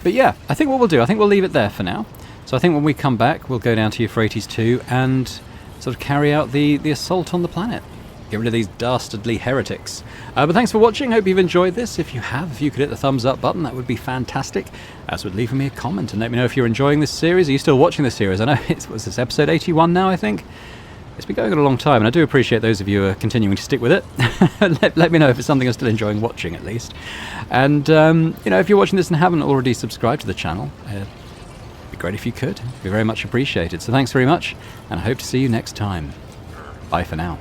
[SPEAKER 1] yeah, I think what we'll do, I think we'll leave it there for now. So I think when we come back, we'll go down to Euphrates 2 and sort of carry out the assault on the planet. Get rid of these dastardly heretics. But thanks for watching. Hope you've enjoyed this. If you have, if you could hit the thumbs up button, that would be fantastic. As would leaving me a comment and let me know if you're enjoying this series. Are you still watching this series? I know what's this, episode 81 now, I think? It's been going on a long time, and I do appreciate those of you who are continuing to stick with it. let me know if it's something I'm still enjoying watching, at least. And, if you're watching this and haven't already subscribed to the channel, it'd be great if you could. It'd be very much appreciated. So thanks very much, and I hope to see you next time. Bye for now.